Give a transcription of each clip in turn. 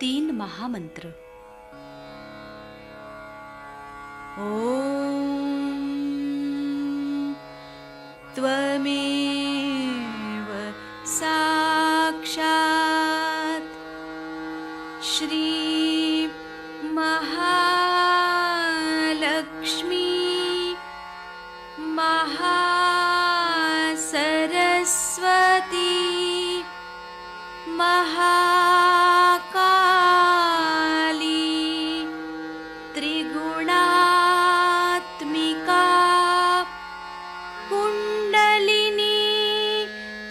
3 महामंत्र। ओम त्वमेव साक्षात् श्री महालक्ष्मी महासरस्वती महाकाली त्रिगुणात्मिका कुंडलिनी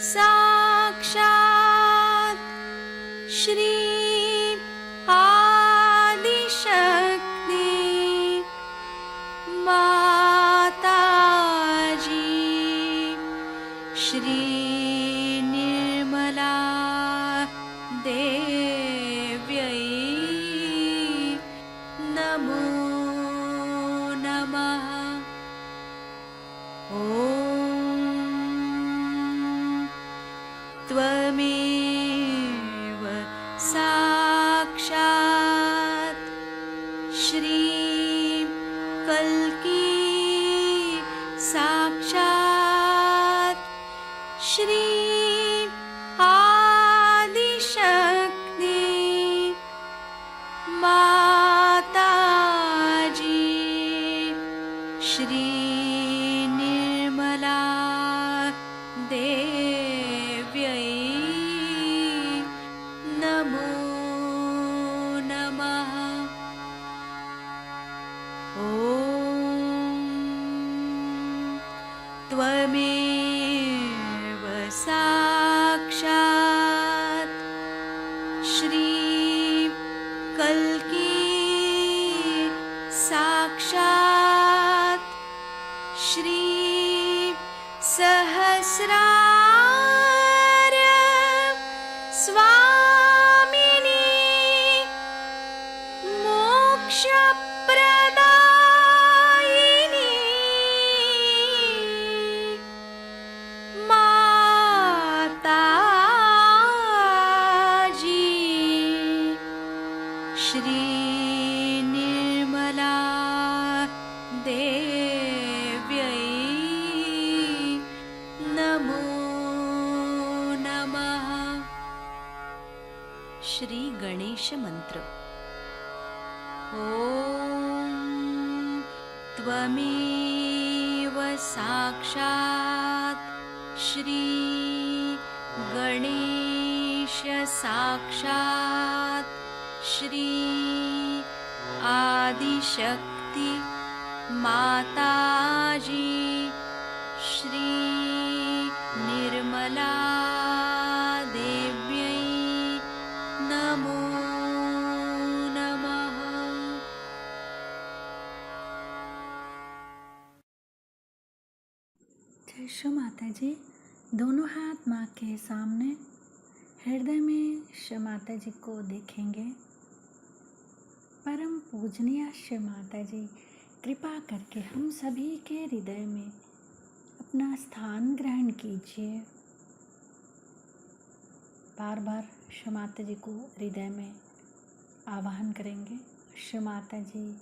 साक्षात् श्री आदिशक्ति माताजी श्री निर्मला देव्यै नमो नमः। ॐ त्वमेव साक्षात् श्री कल्की साक्षात् श्री आदिशक्ति माताजी श्री निर्मला देव्यै नमो नमः। ॐ त्वमेव साक्षात् श्री कल्की साक्षात् श्री सहस्रार स्वामिनी मोक्षप्रदायिनी माताजी श्री निर्मला देव्यै नमो नमः। श्री गणेश मंत्र। ओम त्वमेव साक्षात् श्री गणेश साक्षात् श्री आदिशक्ति माताजी श्री निर्मला देव्यै नमो नमः। जय श्री माता जी। दोनों हाथ माँ के सामने, हृदय में श्री माता जी को देखेंगे। परम पूजनीय श्री माता जी, कृपा करके हम सभी के हृदय में अपना स्थान ग्रहण कीजिए। बार बार श्री माता जी को हृदय में आवाहन करेंगे। श्री माता जी,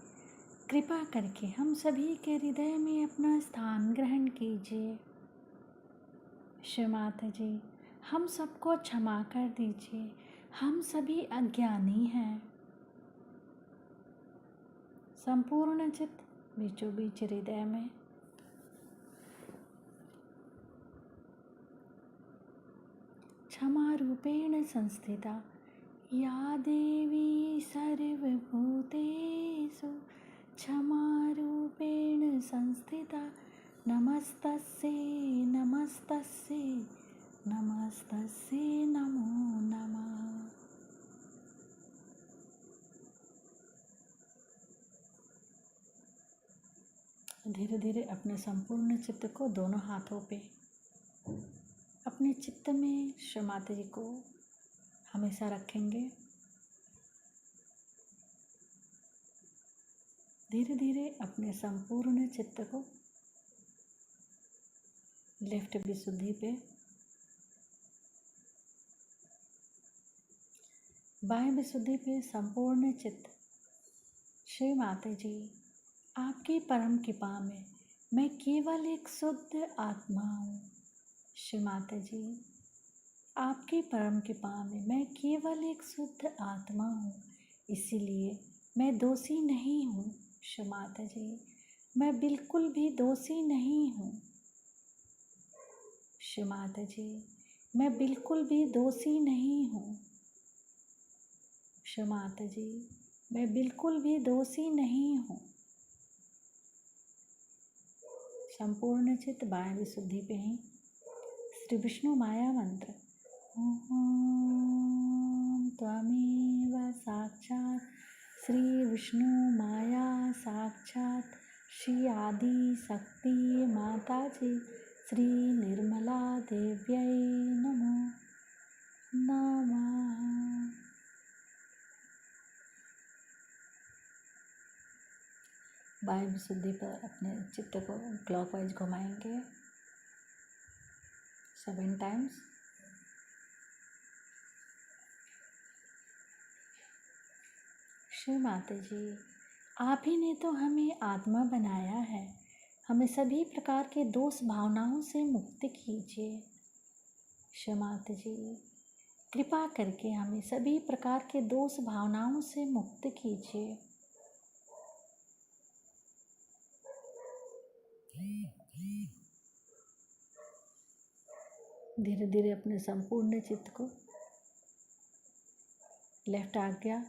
कृपा करके हम सभी के हृदय में अपना स्थान ग्रहण कीजिए। श्री माता जी, हम सबको क्षमा कर दीजिए, हम सभी अज्ञानी हैं। संपूर्ण चित्त बीचों बीच हृदय में। क्षमा रूपेण संस्थिता या देवी सर्वभूतेषु क्षमा रूपेण संस्थिता नमस्तस्यै नमस्तस्यै नमस्तस्यै नमो नमः। धीरे धीरे अपने संपूर्ण चित्त को दोनों हाथों पे अपने चित्त में श्री माता जी को हमेशा रखेंगे। धीरे धीरे अपने संपूर्ण चित्त को लेफ्ट विशुद्धि पे बाह्य विशुद्धि पे संपूर्ण चित्त। श्री माता जी, आपकी परम कृपा में मैं केवल एक शुद्ध आत्मा हूँ। श्री माता जी, आपकी परम कृपा में मैं केवल एक शुद्ध आत्मा हूँ, इसीलिए मैं दोषी नहीं हूँ। श्री माता जी, मैं बिल्कुल भी दोषी नहीं हूँ। श्री माता जी, मैं बिल्कुल भी दोषी नहीं हूँ। श्री माता जी, मैं बिल्कुल भी दोषी नहीं हूँ। संपूर्ण चित्त बाह्य विशुद्धि पे ही श्री विष्णु माया मंत्र ओम त्वमेव साक्षात् श्री विष्णु माया साक्षात् श्री आदि शक्ति माता जी श्री निर्मला देव्यै नमो नमः। बाह्य विशुद्धि पर अपने चित्त को क्लॉकवाइज घुमाएंगे 7 टाइम्स। श्री माता जी, आप ही ने तो हमें आत्मा बनाया है, हमें सभी प्रकार के दोष भावनाओं से मुक्त कीजिए। श्री माता जी, कृपा करके हमें सभी प्रकार के दोष भावनाओं से मुक्त कीजिए। धीरे धीरे अपने संपूर्ण चित्त को लेफ्ट आज्ञा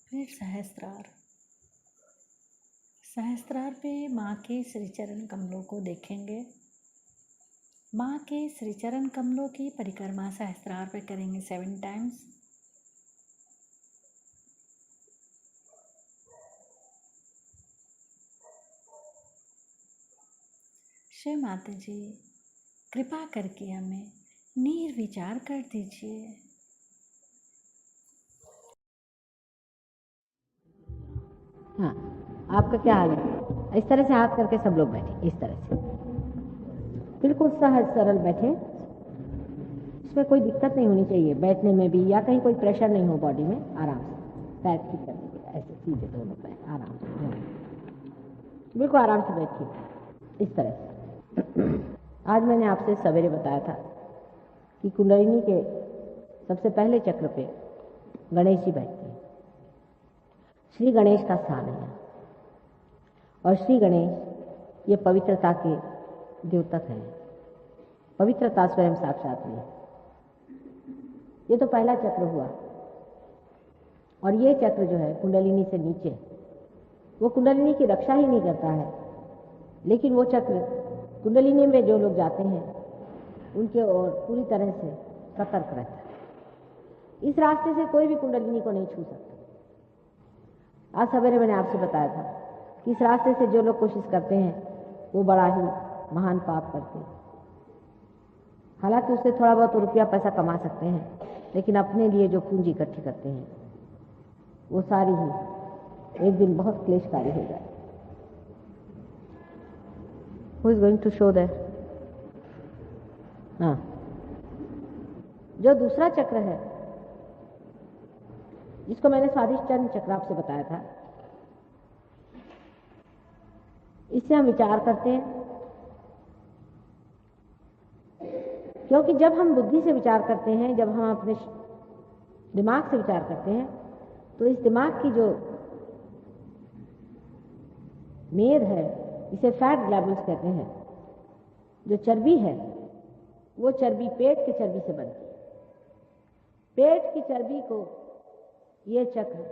फिर सहस्त्रार। सहस्त्रार पे माँ के श्री चरण कमलों को देखेंगे। माँ के श्री चरण कमलों की परिक्रमा सहस्त्रार पे करेंगे 7 टाइम्स। श्री माता जी, कृपा करके हमें निर्विचार कर दीजिए। हाँ, आपका क्या हाल है? इस तरह से हाथ करके सब लोग बैठे, इस तरह से बिल्कुल सहज सरल बैठे। इसमें कोई दिक्कत नहीं होनी चाहिए बैठने में भी, या कहीं कोई प्रेशर नहीं हो बॉडी में। आराम से पैर ठीक करने के ऐसे सीधे दोनों पैर आराम से, बिल्कुल आराम से बैठिए इस तरह से। आज मैंने आपसे सवेरे बताया था कि कुंडलिनी के सबसे पहले चक्र पे गणेश जी बैठते हैं। श्री गणेश का स्थान है और श्री गणेश ये पवित्रता के द्योतक हैं। पवित्रता स्वयं साक्षात में ये तो पहला चक्र हुआ। और ये चक्र जो है कुंडलिनी से नीचे, वो कुंडलिनी की रक्षा ही नहीं करता है, लेकिन वो चक्र कुंडलिनी में जो लोग जाते हैं उनके ओर पूरी तरह से सतर्क रहता है। इस रास्ते से कोई भी कुंडलिनी को नहीं छू सकता। आज सवेरे मैंने आपसे बताया था कि इस रास्ते से जो लोग कोशिश करते हैं वो बड़ा ही महान पाप करते हैं। हालांकि उससे थोड़ा बहुत रुपया पैसा कमा सकते हैं, लेकिन अपने लिए जो पूंजी इकट्ठी करते हैं वो सारी ही एक दिन बहुत क्लेशकारी हो जाए। Who is going to show that? हाँ, जो दूसरा चक्र है जिसको मैंने स्वादिष्टान चक्र आपसे बताया था, इससे हम विचार करते हैं। क्योंकि जब हम बुद्धि से विचार करते हैं, जब हम अपने दिमाग से विचार करते हैं, तो इस दिमाग की जो मेद है, इसे फैट ग्लैबुल्स कहते हैं, जो चर्बी है वो चर्बी पेट की चर्बी से बनती है। पेट की चर्बी को ये चक्र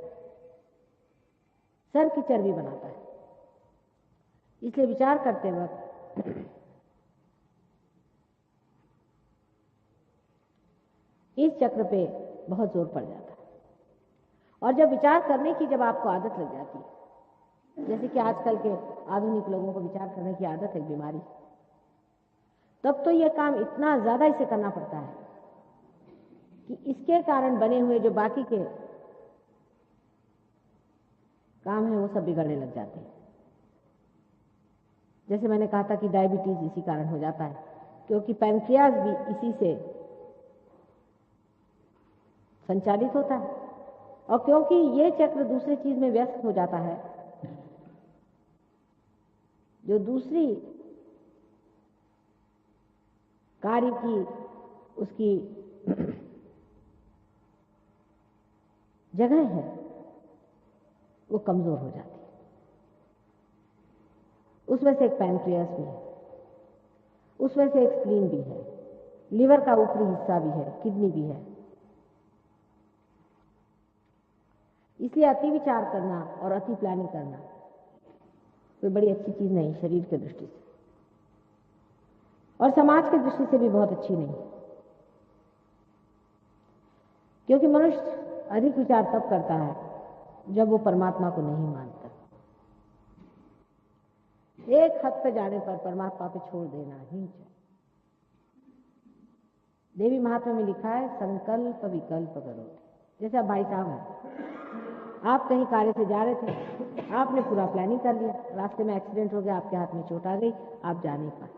सर की चर्बी बनाता है। इसलिए विचार करते वक्त इस चक्र पे बहुत जोर पड़ जाता है। और जब विचार करने की जब आपको आदत लग जाती है, जैसे कि आजकल के आधुनिक लोगों को विचार करने की आदत है बीमारी, तब तो यह काम इतना ज्यादा इसे करना पड़ता है कि इसके कारण बने हुए जो बाकी के काम है वो सब बिगड़ने लग जाते हैं। जैसे मैंने कहा था कि डायबिटीज इसी कारण हो जाता है, क्योंकि पैंक्रियाज भी इसी से संचालित होता है। और क्योंकि ये चक्र दूसरी चीज में व्यस्त हो जाता है, जो दूसरी कार्य की उसकी जगह है वो कमजोर हो जाती है। उसमें से एक पैंक्रियास भी है, उसमें से एक स्प्लीन भी है, लीवर का ऊपरी हिस्सा भी है, किडनी भी है। इसलिए अति विचार करना और अति प्लानिंग करना कोई बड़ी अच्छी चीज नहीं शरीर के दृष्टि से, और समाज की दृष्टि से भी बहुत अच्छी नहीं, क्योंकि मनुष्य अधिक विचार तब करता है जब वो परमात्मा को नहीं मानता। एक हद पे जाने पर परमात्मा पे छोड़ देना ही चाहिए। देवी महात्मा में लिखा है संकल्प विकल्प करो। जैसे अब भाई साहब हैं, आप कहीं कार्य से जा रहे थे, आपने पूरा प्लानिंग कर लिया, रास्ते में एक्सीडेंट हो गया, आपके हाथ में चोट आ गई, आप जा नहीं पाए,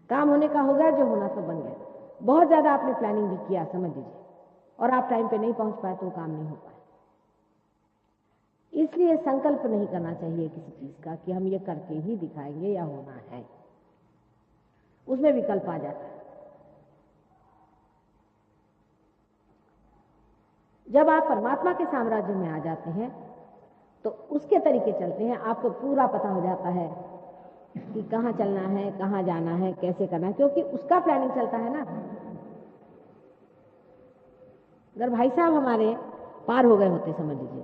काम होने का हो गया, जो होना तो बन गया। बहुत ज्यादा आपने प्लानिंग भी किया समझ लीजिए, और आप टाइम पे नहीं पहुंच पाए तो काम नहीं हो पाए। इसलिए संकल्प नहीं करना चाहिए किसी चीज का कि हम ये करके ही दिखाएंगे या होना है, उसमें विकल्प आ जाता है। जब आप परमात्मा के साम्राज्य में आ जाते हैं तो उसके तरीके चलते हैं, आपको पूरा पता हो जाता है कि कहाँ चलना है, कहाँ जाना है, कैसे करना है, क्योंकि उसका प्लानिंग चलता है ना। अगर भाई साहब हमारे पार हो गए होते समझ लीजिए,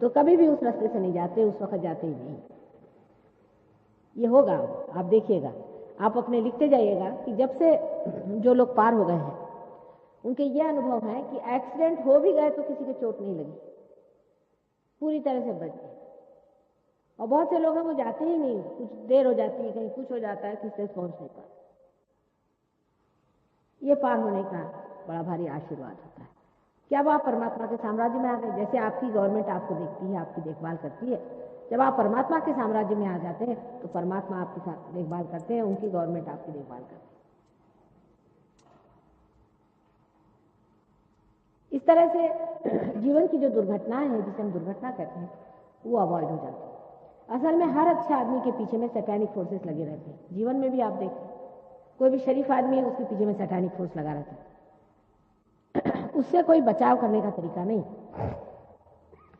तो कभी भी उस रास्ते से नहीं जाते, उस वक्त जाते ही नहीं। ये होगा, आप देखिएगा, आप अपने लिखते जाइएगा कि जब से जो लोग पार हो गए हैं उनके ये अनुभव है कि एक्सीडेंट हो भी गए तो किसी को चोट नहीं लगी, पूरी तरह से बच गए। और बहुत से लोग हैं वो जाते ही नहीं, कुछ देर हो जाती है, कहीं कुछ हो जाता है, किसी तक पहुंच नहीं पाते। ये पार होने का बड़ा भारी आशीर्वाद होता है कि अब आप परमात्मा के साम्राज्य में आ गए। जैसे आपकी गवर्नमेंट आपको देखती है, आपकी देखभाल करती है, जब आप परमात्मा के साम्राज्य में आ जाते हैं तो परमात्मा आपकी देखभाल करते हैं, उनकी गवर्नमेंट आपकी देखभाल करती है। इस तरह से जीवन की जो दुर्घटनाएं हैं, जिसे हम दुर्घटना कहते हैं, वो अवॉइड हो जाती है। असल में हर अच्छे आदमी के पीछे में सैटानिक फोर्सेस लगे रहते हैं। जीवन में भी आप देखें, कोई भी शरीफ आदमी है उसके पीछे में सैटानिक फोर्स लगा रहता है। उससे कोई बचाव करने का तरीका नहीं,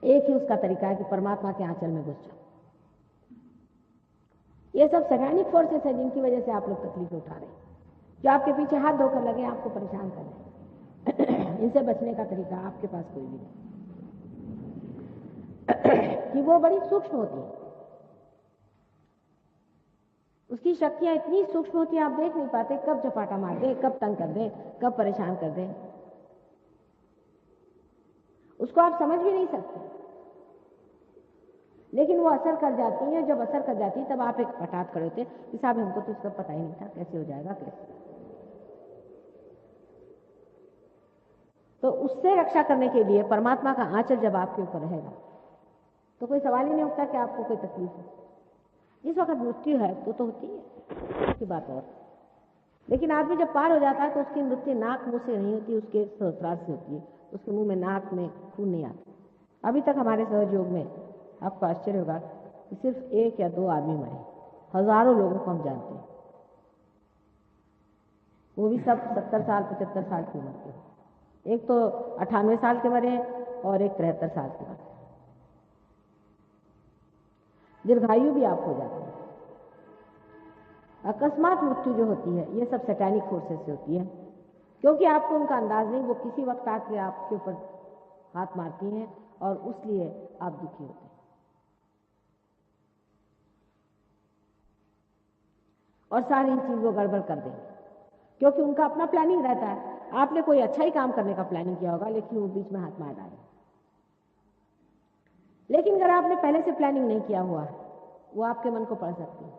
एक ही उसका तरीका है कि परमात्मा के आंचल में घुस जाओ। ये सब सैटानिक फोर्सेस है जिनकी वजह से आप लोग तकलीफ उठा रहे हैं, जो आपके पीछे हाथ धोकर लगे, आपको परेशान कर रहे हैं। इनसे बचने का तरीका आपके पास कोई भी नहीं, कि वो बड़ी सूक्ष्म होती है, उसकी शक्तियां इतनी सूक्ष्म होती है, आप देख नहीं पाते कब झपाटा मार दे, कब तंग कर दे, कब परेशान कर दे, उसको आप समझ भी नहीं सकते। लेकिन वो असर कर जाती है, जब असर कर जाती है तब आप एक पटात खड़े होते कि साहब हमको तो इसका पता ही नहीं था, कैसे हो जाएगा, कैसे। तो उससे रक्षा करने के लिए परमात्मा का आंचल जब आपके ऊपर रहेगा तो कोई सवाल ही नहीं उठता कि आपको कोई तकलीफ हो। जिस वक्त मृत्यु है तो होती है, उसकी बात और। लेकिन आदमी जब पार हो जाता है तो उसकी मृत्यु नाक मुंह से नहीं होती, उसके सहस्रार से होती है। उसके मुंह में, नाक में खून नहीं आता। अभी तक हमारे सहज योग में आपको आश्चर्य होगा कि सिर्फ 1 या 2 आदमी मरे, हजारों लोगों को हम जानते हैं, वो भी सब 70 साल 75 साल की उम्र के। एक तो 98 साल के मरे और एक 73 साल के मरे। दीर्घायु भी आप हो जाते हैं। अकस्मात मृत्यु जो होती है ये सब सैटानिक फोर्सेस से होती है, क्योंकि आपको उनका अंदाज नहीं, वो किसी वक्त आके आपके ऊपर हाथ मारती हैं और उसलिए आप दुखी होते हैं। और सारी चीज वो गड़बड़ कर देंगे, क्योंकि उनका अपना प्लानिंग रहता है। आपने कोई अच्छा ही काम करने का प्लानिंग किया होगा, लेकिन वो बीच में हाथ मार डाले। लेकिन अगर आपने पहले से प्लानिंग नहीं किया हुआ, वो आपके मन को पढ़ सकती है।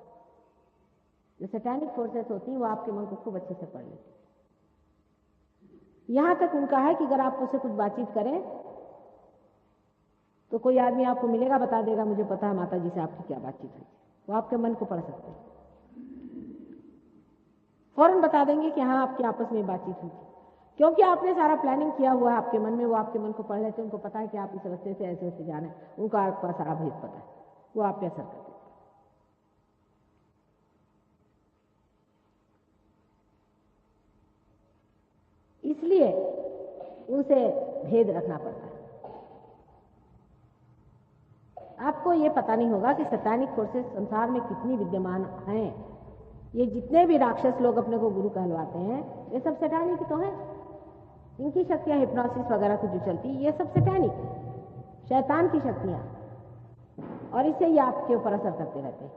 जो सैटानिक फोर्सेस होती हैं वो आपके मन को खूब अच्छे से पढ़ लेती है। यहां तक उनका है कि अगर आप उससे कुछ बातचीत करें तो कोई आदमी आपको मिलेगा, बता देगा मुझे पता है माता जी से आपकी क्या बातचीत हुई। वो आपके मन को पढ़ सकते हैं, फौरन बता देंगे कि हाँ आपकी आपस में बातचीत हुई थी, क्योंकि आपने सारा प्लानिंग किया हुआ है आपके मन में। वो आपके मन को पढ़ लेते हैं, उनको पता है कि आप इस रास्ते से ऐसे ऐसे जाना है, उनको आपका सारा भेद पता है, वो आप पे असर करते हैं। इसलिए उनसे भेद रखना पड़ता है। आपको ये पता नहीं होगा कि सैतानिक फोर्सेस संसार में कितनी विद्यमान हैं। ये जितने भी राक्षस लोग अपने को गुरु कहलवाते हैं, ये सब सैतानिक तो है। इनकी शक्तियां हिप्नोसिस वगैरह की जो चलती, ये सब सैतानिक, शैतान की शक्तियां, और इससे ये आपके ऊपर असर करते रहते हैं।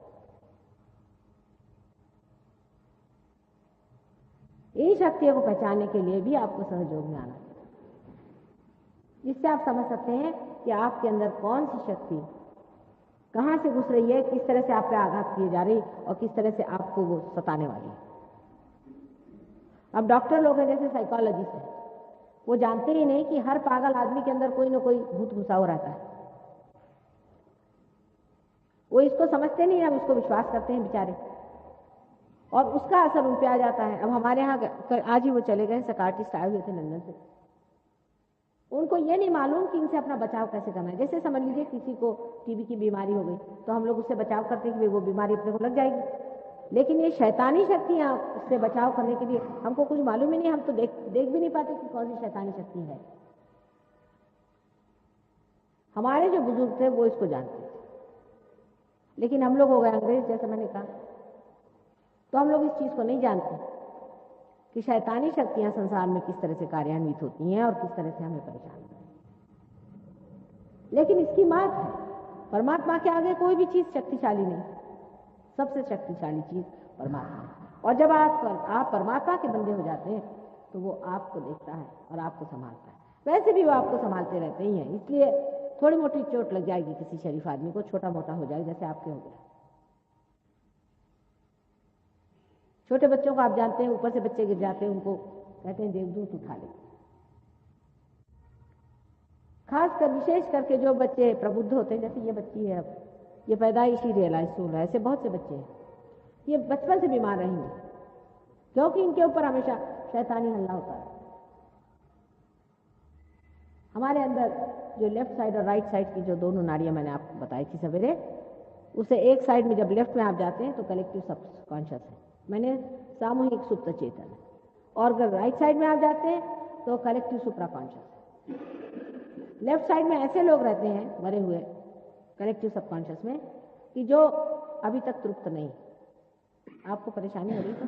इन शक्तियों को पहचानने के लिए भी आपको सहयोग में आना चाहिए, जिससे आप समझ सकते हैं कि आपके अंदर कौन सी शक्ति कहां से घुस रही है, किस तरह से आप पे आघात किए जा रही और किस तरह से आपको वो सताने वाली है। अब डॉक्टर लोग हैं जैसे साइकोलॉजिस्ट हैं, वो जानते ही नहीं कि हर पागल आदमी के अंदर कोई ना कोई भूत घुसा हुआ रहता है। वो इसको समझते नहीं, अब उसको विश्वास करते हैं बेचारे, और उसका असर उन पे आ जाता है। अब हमारे यहाँ आज ही वो चले गए साइकियाट्रिस्ट आए हुए थे लंदन से, उनको ये नहीं मालूम कि इनसे अपना बचाव कैसे करना है। जैसे समझ लीजिए किसी को टीबी की बीमारी हो गई, तो हम लोग उससे बचाव करते हैं कि वो बीमारी अपने को लग जाएगी, लेकिन ये शैतानी शक्तियां उससे बचाव करने के लिए हमको कुछ मालूम ही नहीं, हम तो देख भी नहीं पाते कि कौन सी शैतानी शक्ति है। हमारे जो बुजुर्ग थे वो इसको जानते थे, लेकिन हम लोग हो गए अंग्रेज, जैसे मैंने कहा, तो हम लोग इस चीज को नहीं जानते कि शैतानी शक्तियां संसार में किस तरह से कार्यान्वित होती हैं और किस तरह से हमें परेशान करती हैं। लेकिन इसकी मात है, परमात्मा के आगे कोई भी चीज शक्तिशाली नहीं, सबसे शक्तिशाली चीज परमात्मा है। और जब आप परमात्मा के बंदे हो जाते हैं तो वो आपको देखता है और आपको संभालता है। वैसे भी वो आपको संभालते रहते ही हैं, इसलिए थोड़ी मोटी चोट लग जाएगी किसी शरीफ आदमी को, छोटा मोटा हो जाएगा, जैसे आपके हो गया। छोटे बच्चों को आप जानते हैं, ऊपर से बच्चे गिर जाते हैं, उनको कहते हैं देवदूत उठा ले। खासकर विशेष करके जो बच्चे प्रबुद्ध होते हैं, जैसे ये बच्ची है, अब ये पैदाइशी रियलाइज हो रहा है, ऐसे बहुत से बच्चे हैं, ये बचपन से बीमार रहेंगे क्योंकि इनके ऊपर हमेशा शैतानी हल्ला होता है। हमारे अंदर जो लेफ्ट साइड और राइट साइड की जो दोनों नाड़ियां मैंने आपको बताई थी सवेरे, उसे एक साइड में जब लेफ्ट में आप जाते हैं तो कलेक्टिव सबकॉन्शियस है, मैंने सामूहिक सुप्त चेतन, और अगर राइट साइड में आप जाते हैं तो कलेक्टिव सुप्रा कॉन्शियस। लेफ्ट साइड में ऐसे लोग रहते हैं मरे हुए कलेक्टिव सबकॉन्शियस में कि जो अभी तक तृप्त नहीं, आपको परेशानी हो रही तो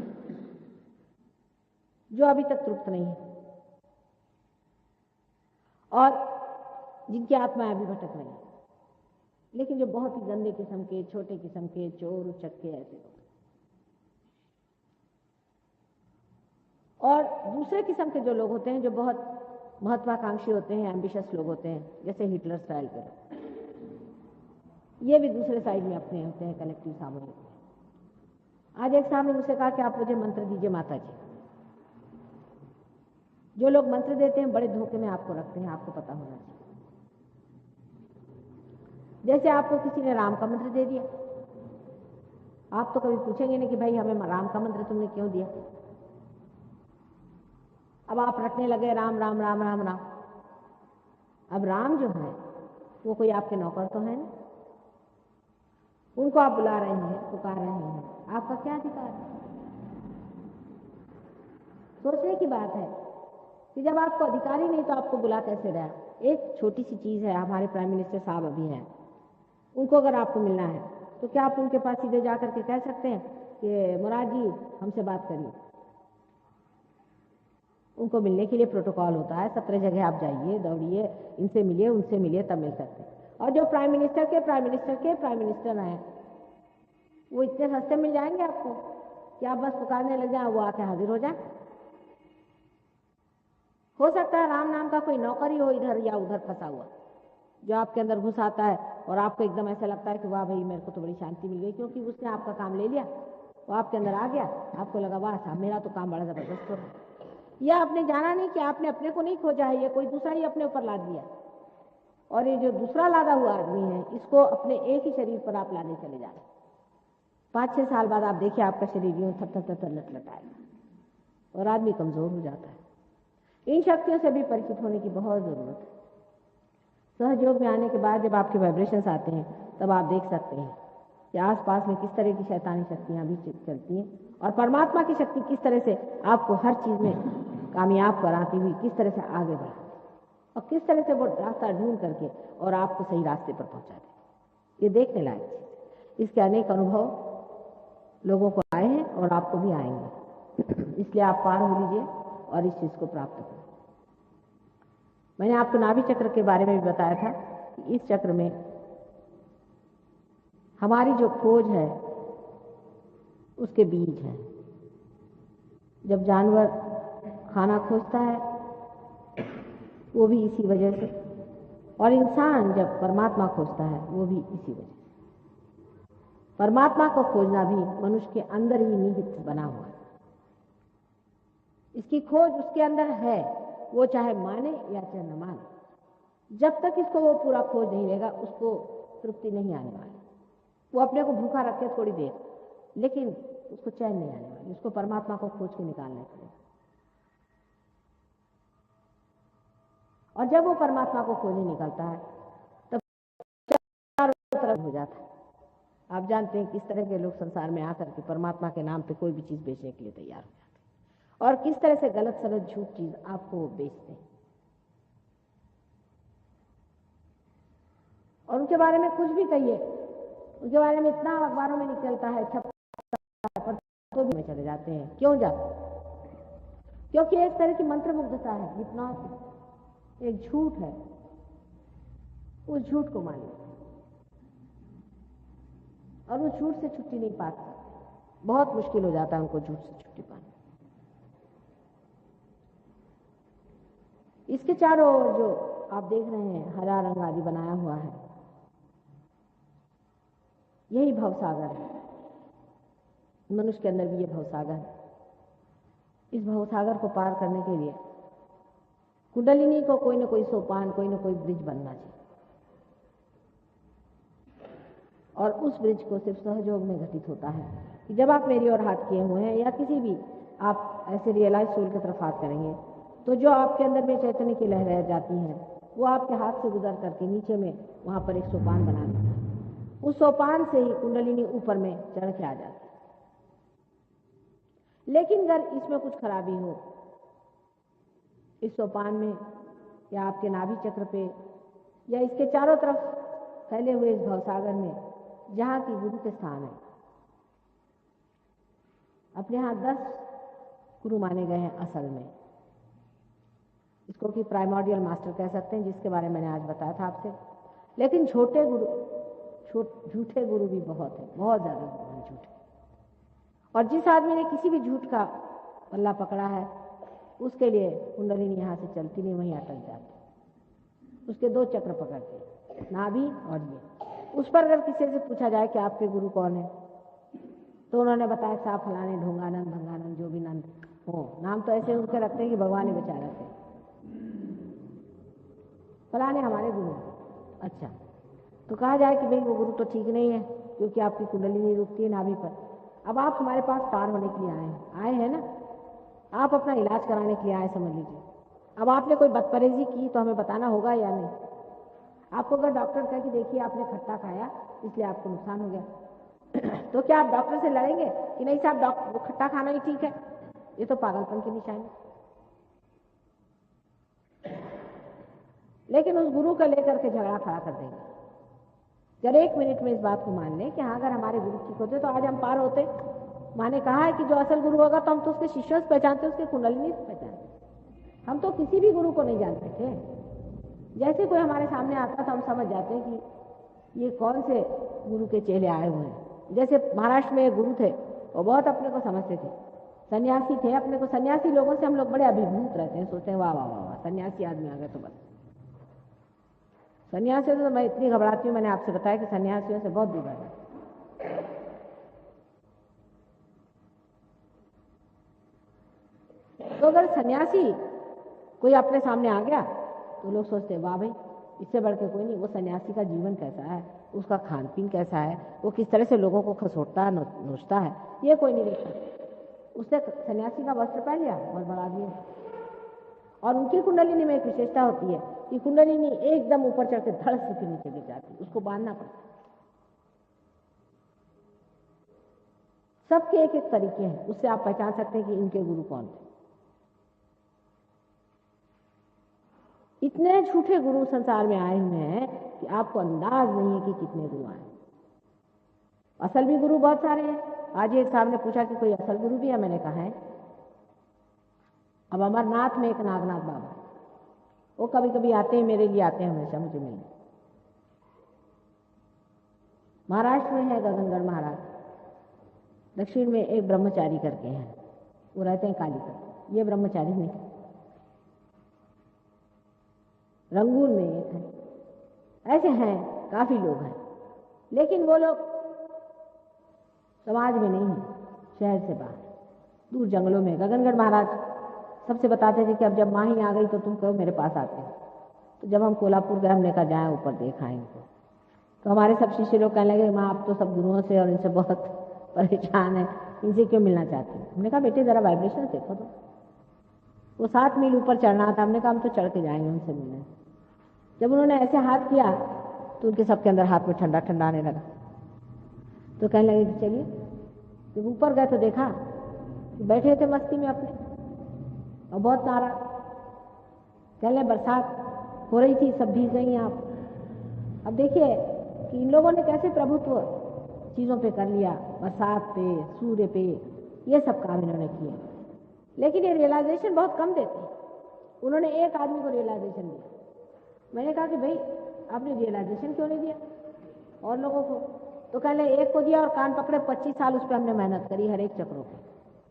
जो अभी तक तृप्त नहीं है, और जिनकी आत्माएं अभी भटक रही है, लेकिन जो बहुत ही गंदे किस्म के, छोटे किस्म के, चोर उचक्के ऐसे लोग। और दूसरे किस्म के जो लोग होते हैं, जो बहुत महत्वाकांक्षी होते हैं, एम्बिशियस लोग होते हैं, जैसे हिटलर स्टाइल के लोग, ये भी दूसरे साइड में अपने होते हैं, कलेक्टिव सामूहिक। आज एक साहब ने मुझसे कहा कि आप मुझे मंत्र दीजिए माता जी। जो लोग मंत्र देते हैं बड़े धोखे में आपको रखते हैं, आपको पता होना चाहिए। जैसे आपको किसी ने राम का मंत्र दे दिया, आप तो कभी पूछेंगे नहीं कि भाई हमें राम का मंत्र तुमने क्यों दिया। अब आप रटने लगे राम राम राम राम राम। अब राम जो है वो कोई आपके नौकर तो है ना, उनको आप बुला रहे हैं, पुकार रहे हैं, आपका क्या अधिकार है। सोचने की बात है कि जब आपको अधिकार ही नहीं तो आपको बुला कैसे रहा। एक छोटी सी चीज है, हमारे प्राइम मिनिस्टर साहब अभी हैं, उनको अगर आपको मिलना है तो क्या आप उनके पास सीधे जा करके कह सकते हैं कि मुराद जी हमसे बात करिए। उनको मिलने के लिए प्रोटोकॉल होता है, 17 जगह आप जाइए, दौड़िए, इनसे मिलिए, उनसे मिलिए, तब मिल सकते हैं। और जो प्राइम मिनिस्टर हैं वो इतने सस्ते मिल जाएंगे आपको कि आप बस पुकारने लग जाए, वो आके हाजिर हो जाए। हो सकता है राम नाम का कोई नौकर ही हो इधर या उधर फंसा हुआ, जो आपके अंदर घुस आता है और आपको एकदम ऐसा लगता है कि वाह भाई मेरे को तो बड़ी शांति मिल गई, क्योंकि उसने आपका काम ले लिया, वो आपके अंदर आ गया, आपको लगा वाह साहब मेरा तो काम बड़ा जबरदस्त हो रहा है। या आपने जाना नहीं कि आपने अपने को नहीं खोजा है, ये कोई दूसरा ही अपने ऊपर लाद दिया, और ये जो दूसरा लादा हुआ आदमी है इसको अपने एक ही शरीर पर आप लाने चले जा रहे हैं। 5-6 साल बाद आप देखिए आपका शरीर यूं थर लटलटाएगा और आदमी कमजोर हो जाता है। इन शक्तियों से भी परिचित होने की बहुत जरूरत है। सहयोग में आने के बाद जब आपके वाइब्रेशंस आते हैं तब आप देख सकते हैं कि आसपास में किस तरह की शैतानी शक्तियां भी चलती हैं और परमात्मा की शक्ति किस तरह से आपको हर चीज में कामयाब कराती हुई किस तरह से आगे बढ़ाती और किस तरह से वो रास्ता ढूंढ करके और आपको सही रास्ते पर पहुंचा देती। ये देखने लायक चीज। इसके अनेक अनुभव लोगों को आए हैं और आपको भी आएंगे। इसलिए आप पार हो लीजिए और इस चीज को प्राप्त करें। मैंने आपको नाभि चक्र के बारे में भी बताया था कि इस चक्र में हमारी जो खोज है उसके बीज है। जब जानवर खाना खोजता है वो भी इसी वजह से, और इंसान जब परमात्मा खोजता है वो भी इसी वजह से। परमात्मा को खोजना भी मनुष्य के अंदर ही निहित बना हुआ है। इसकी खोज उसके अंदर है, वो चाहे माने या चाहे न माने। जब तक इसको वो पूरा खोज नहीं लेगा उसको तृप्ति नहीं आने वाली। वो अपने को भूखा रखे थोड़ी देर, लेकिन उसको चैन नहीं आने वाली। उसको परमात्मा को खोज के निकालना पड़ेगा। और जब वो परमात्मा को खोजने निकलता है तब चारों तरफ हो जाता है। आप जानते हैं किस तरह के लोग संसार में आकर के परमात्मा के नाम पे कोई भी चीज बेचने के लिए तैयार हो जाते हैं और किस तरह से गलत सलत झूठ चीज आपको बेचते हैं और उनके बारे में कुछ भी कहिए, उनके बारे में इतना अखबारों में निकलता है, छपता है, तो भी में चले जाते हैं। क्यों जाते? क्योंकि एक तरह की मंत्रमुग्धता है, हिप्नोसिस, एक झूठ है। उस झूठ को मानिए और उस झूठ से छुट्टी नहीं पा सकते। बहुत मुश्किल हो जाता है उनको झूठ से छुट्टी पाना। इसके चारों ओर जो आप देख रहे हैं हरा रंग आदि बनाया हुआ है, यही भवसागर है। मनुष्य के अंदर भी ये भवसागर है। इस भवसागर को पार करने के लिए कुंडलिनी को कोई न कोई सोपान, कोई न कोई ब्रिज बनना चाहिए और उस ब्रिज को सिर्फ सहयोग में घटित होता है कि जब आप मेरी ओर हाथ किए हुए हैं या किसी भी आप ऐसे रियलाइज सोल की तरफ हाथ करेंगे तो जो आपके अंदर में चैतन्य की लहरें जाती हैं वो आपके हाथ से गुजर करके नीचे में वहां पर एक सोपान बना देता है। उस सोपान से ही कुंडलिनी ऊपर में चढ़ के आ जाती है। लेकिन अगर इसमें कुछ खराबी हो, इस सोपान में या आपके नाभि चक्र पे या इसके चारों तरफ फैले हुए इस भवसागर में जहां की गुरु के स्थान है, अपने यहां 10 गुरु माने गए हैं असल में। इसको कि प्राइमोर्डियल मास्टर कह सकते हैं, जिसके बारे में मैंने आज बताया था आपसे। लेकिन झूठे गुरु भी बहुत है, बहुत ज्यादा गुरु हैं झूठे। और जिस आदमी ने किसी भी झूठ का पल्ला पकड़ा है उसके लिए कुंडलिनी यहाँ से चलती नहीं, वहीं अटक जाती। उसके 2 चक्र पकड़ते, नाभि और ये। उस पर अगर किसी से पूछा जाए कि आपके गुरु कौन है तो उन्होंने बताया साहब फलाने ढोंगानंद भंगानंद जो भी नंद हो, नाम तो ऐसे उनके रखते हैं कि भगवान ही बेचारा थे, फलाने हमारे गुरु। अच्छा, तो कहा जाए कि भाई वो गुरु तो ठीक नहीं है क्योंकि आपकी कुंडलिनी रुकती है नाभि पर। अब आप हमारे पास पार होने के लिए आए हैं ना, आप अपना इलाज कराने के लिए आए समझ लीजिए। अब आपने कोई बदपरहेजी की तो हमें बताना होगा या नहीं। आपको अगर डॉक्टर कहे कि देखिए आपने खट्टा खाया इसलिए आपको नुकसान हो गया तो क्या आप डॉक्टर से लड़ेंगे कि नहीं साहब डॉक्टर वो खट्टा खाना ही ठीक है? ये तो पागलपन की निशानी। लेकिन उस गुरु को लेकर के झगड़ा खड़ा कर देंगे। जब 1 मिनट में इस बात को मान लें कि हाँ अगर हमारे गुरु ठीक होते तो आज हम पार होते। माँ ने कहा है कि जो असल गुरु होगा तो हम तो उसके शिष्यों से पहचानते, उसके कुंडलिनी से पहचानते। हम तो किसी भी गुरु को नहीं जानते थे। जैसे कोई हमारे सामने आता तो हम समझ जाते हैं कि ये कौन से गुरु के चेले आए हुए हैं। जैसे महाराष्ट्र में एक गुरु थे, वो बहुत अपने को समझते थे, सन्यासी थे। अपने को सन्यासी लोगों से हम लोग बड़े अभिभूत रहते हैं, सोचते हैं वाह वाह वाह वाह सन्यासी आदमी आ गए। तो बस सन्यासियों से तो मैं इतनी घबराती हूँ, मैंने आपसे बताया कि सन्यासियों से बहुत दूर रहना। तो अगर सन्यासी कोई अपने सामने आ गया तो लोग सोचते हैं वाह भाई इससे बढ़ के कोई नहीं। वो सन्यासी का जीवन कैसा है, उसका खान पीन कैसा है, वो किस तरह से लोगों को खसोटता है, नोचता है, ये कोई नहीं देखता। उसने सन्यासी का वस्त्र पहन लिया और बढ़ा दिया। और उनकी कुंडलिनी में एक विशेषता होती है कि कुंडलिनी एकदम ऊपर चढ़ के धड़ से फिर नीचे गिर जाती है, उसको बांधना पड़ता है। सबके एक एक तरीके हैं, उससे आप पहचान सकते हैं कि इनके गुरु कौन थे। इतने झूठे गुरु संसार में आए हुए हैं कि आपको अंदाज नहीं है कि कितने गुरु आए। असल भी गुरु बहुत सारे हैं। आज एक साहब ने पूछा कि कोई असल गुरु भी है, मैंने कहा है। अब अमरनाथ में एक नागनाथ बाबा, वो कभी कभी आते हैं, मेरे लिए आते हैं हमेशा मुझे मिलने। महाराष्ट्र में है गगनगढ़ महाराज, दक्षिण में एक ब्रह्मचारी करके हैं, वो रहते हैं कालीकट। ये ब्रह्मचारी नहीं, रंगून में एक है। ऐसे हैं, काफी लोग हैं, लेकिन वो लोग समाज में नहीं है, शहर से बाहर दूर जंगलों में। गगनगढ़ महाराज सबसे बताते थे कि अब जब माँ ही आ गई तो तुम कहो मेरे पास आते हैं। तो जब हम कोल्हापुर गए, हमने कहा जाए ऊपर देखा इनको, तो हमारे सब शिष्य लोग कहने लगे माँ आप तो सब गुरुओं से और इनसे बहुत परेशान है, इनसे क्यों मिलना चाहती है। हमने कहा बेटे जरा वाइब्रेशन देखो तो। वो 7 मील ऊपर चढ़ना था, हमने कहा हम तो चढ़ के जाएंगे उनसे मिलने। जब उन्होंने ऐसे हाथ किया तो उनके सबके अंदर हाथ में ठंडा ठंडा आने लगा। तो कहने लगे कि चलिए। जब ऊपर गए तो देखा बैठे थे मस्ती में अपने, और बहुत नाराज। कहने बरसात हो रही थी, सब भीग गई आप। अब देखिए कि इन लोगों ने कैसे प्रभुत्व चीज़ों पे कर लिया, बरसात पे, सूर्य पे, ये सब काम इन्होंने किए। लेकिन ये रियलाइजेशन बहुत कम देते हैं। उन्होंने एक आदमी को रियलाइजेशन दिया। मैंने कहा कि भाई आपने रियलाइजेशन क्यों नहीं दिया और लोगों को? तो कहले एक को दिया और कान पकड़े, 25 साल उस पर हमने मेहनत करी हर एक चक्रों पे।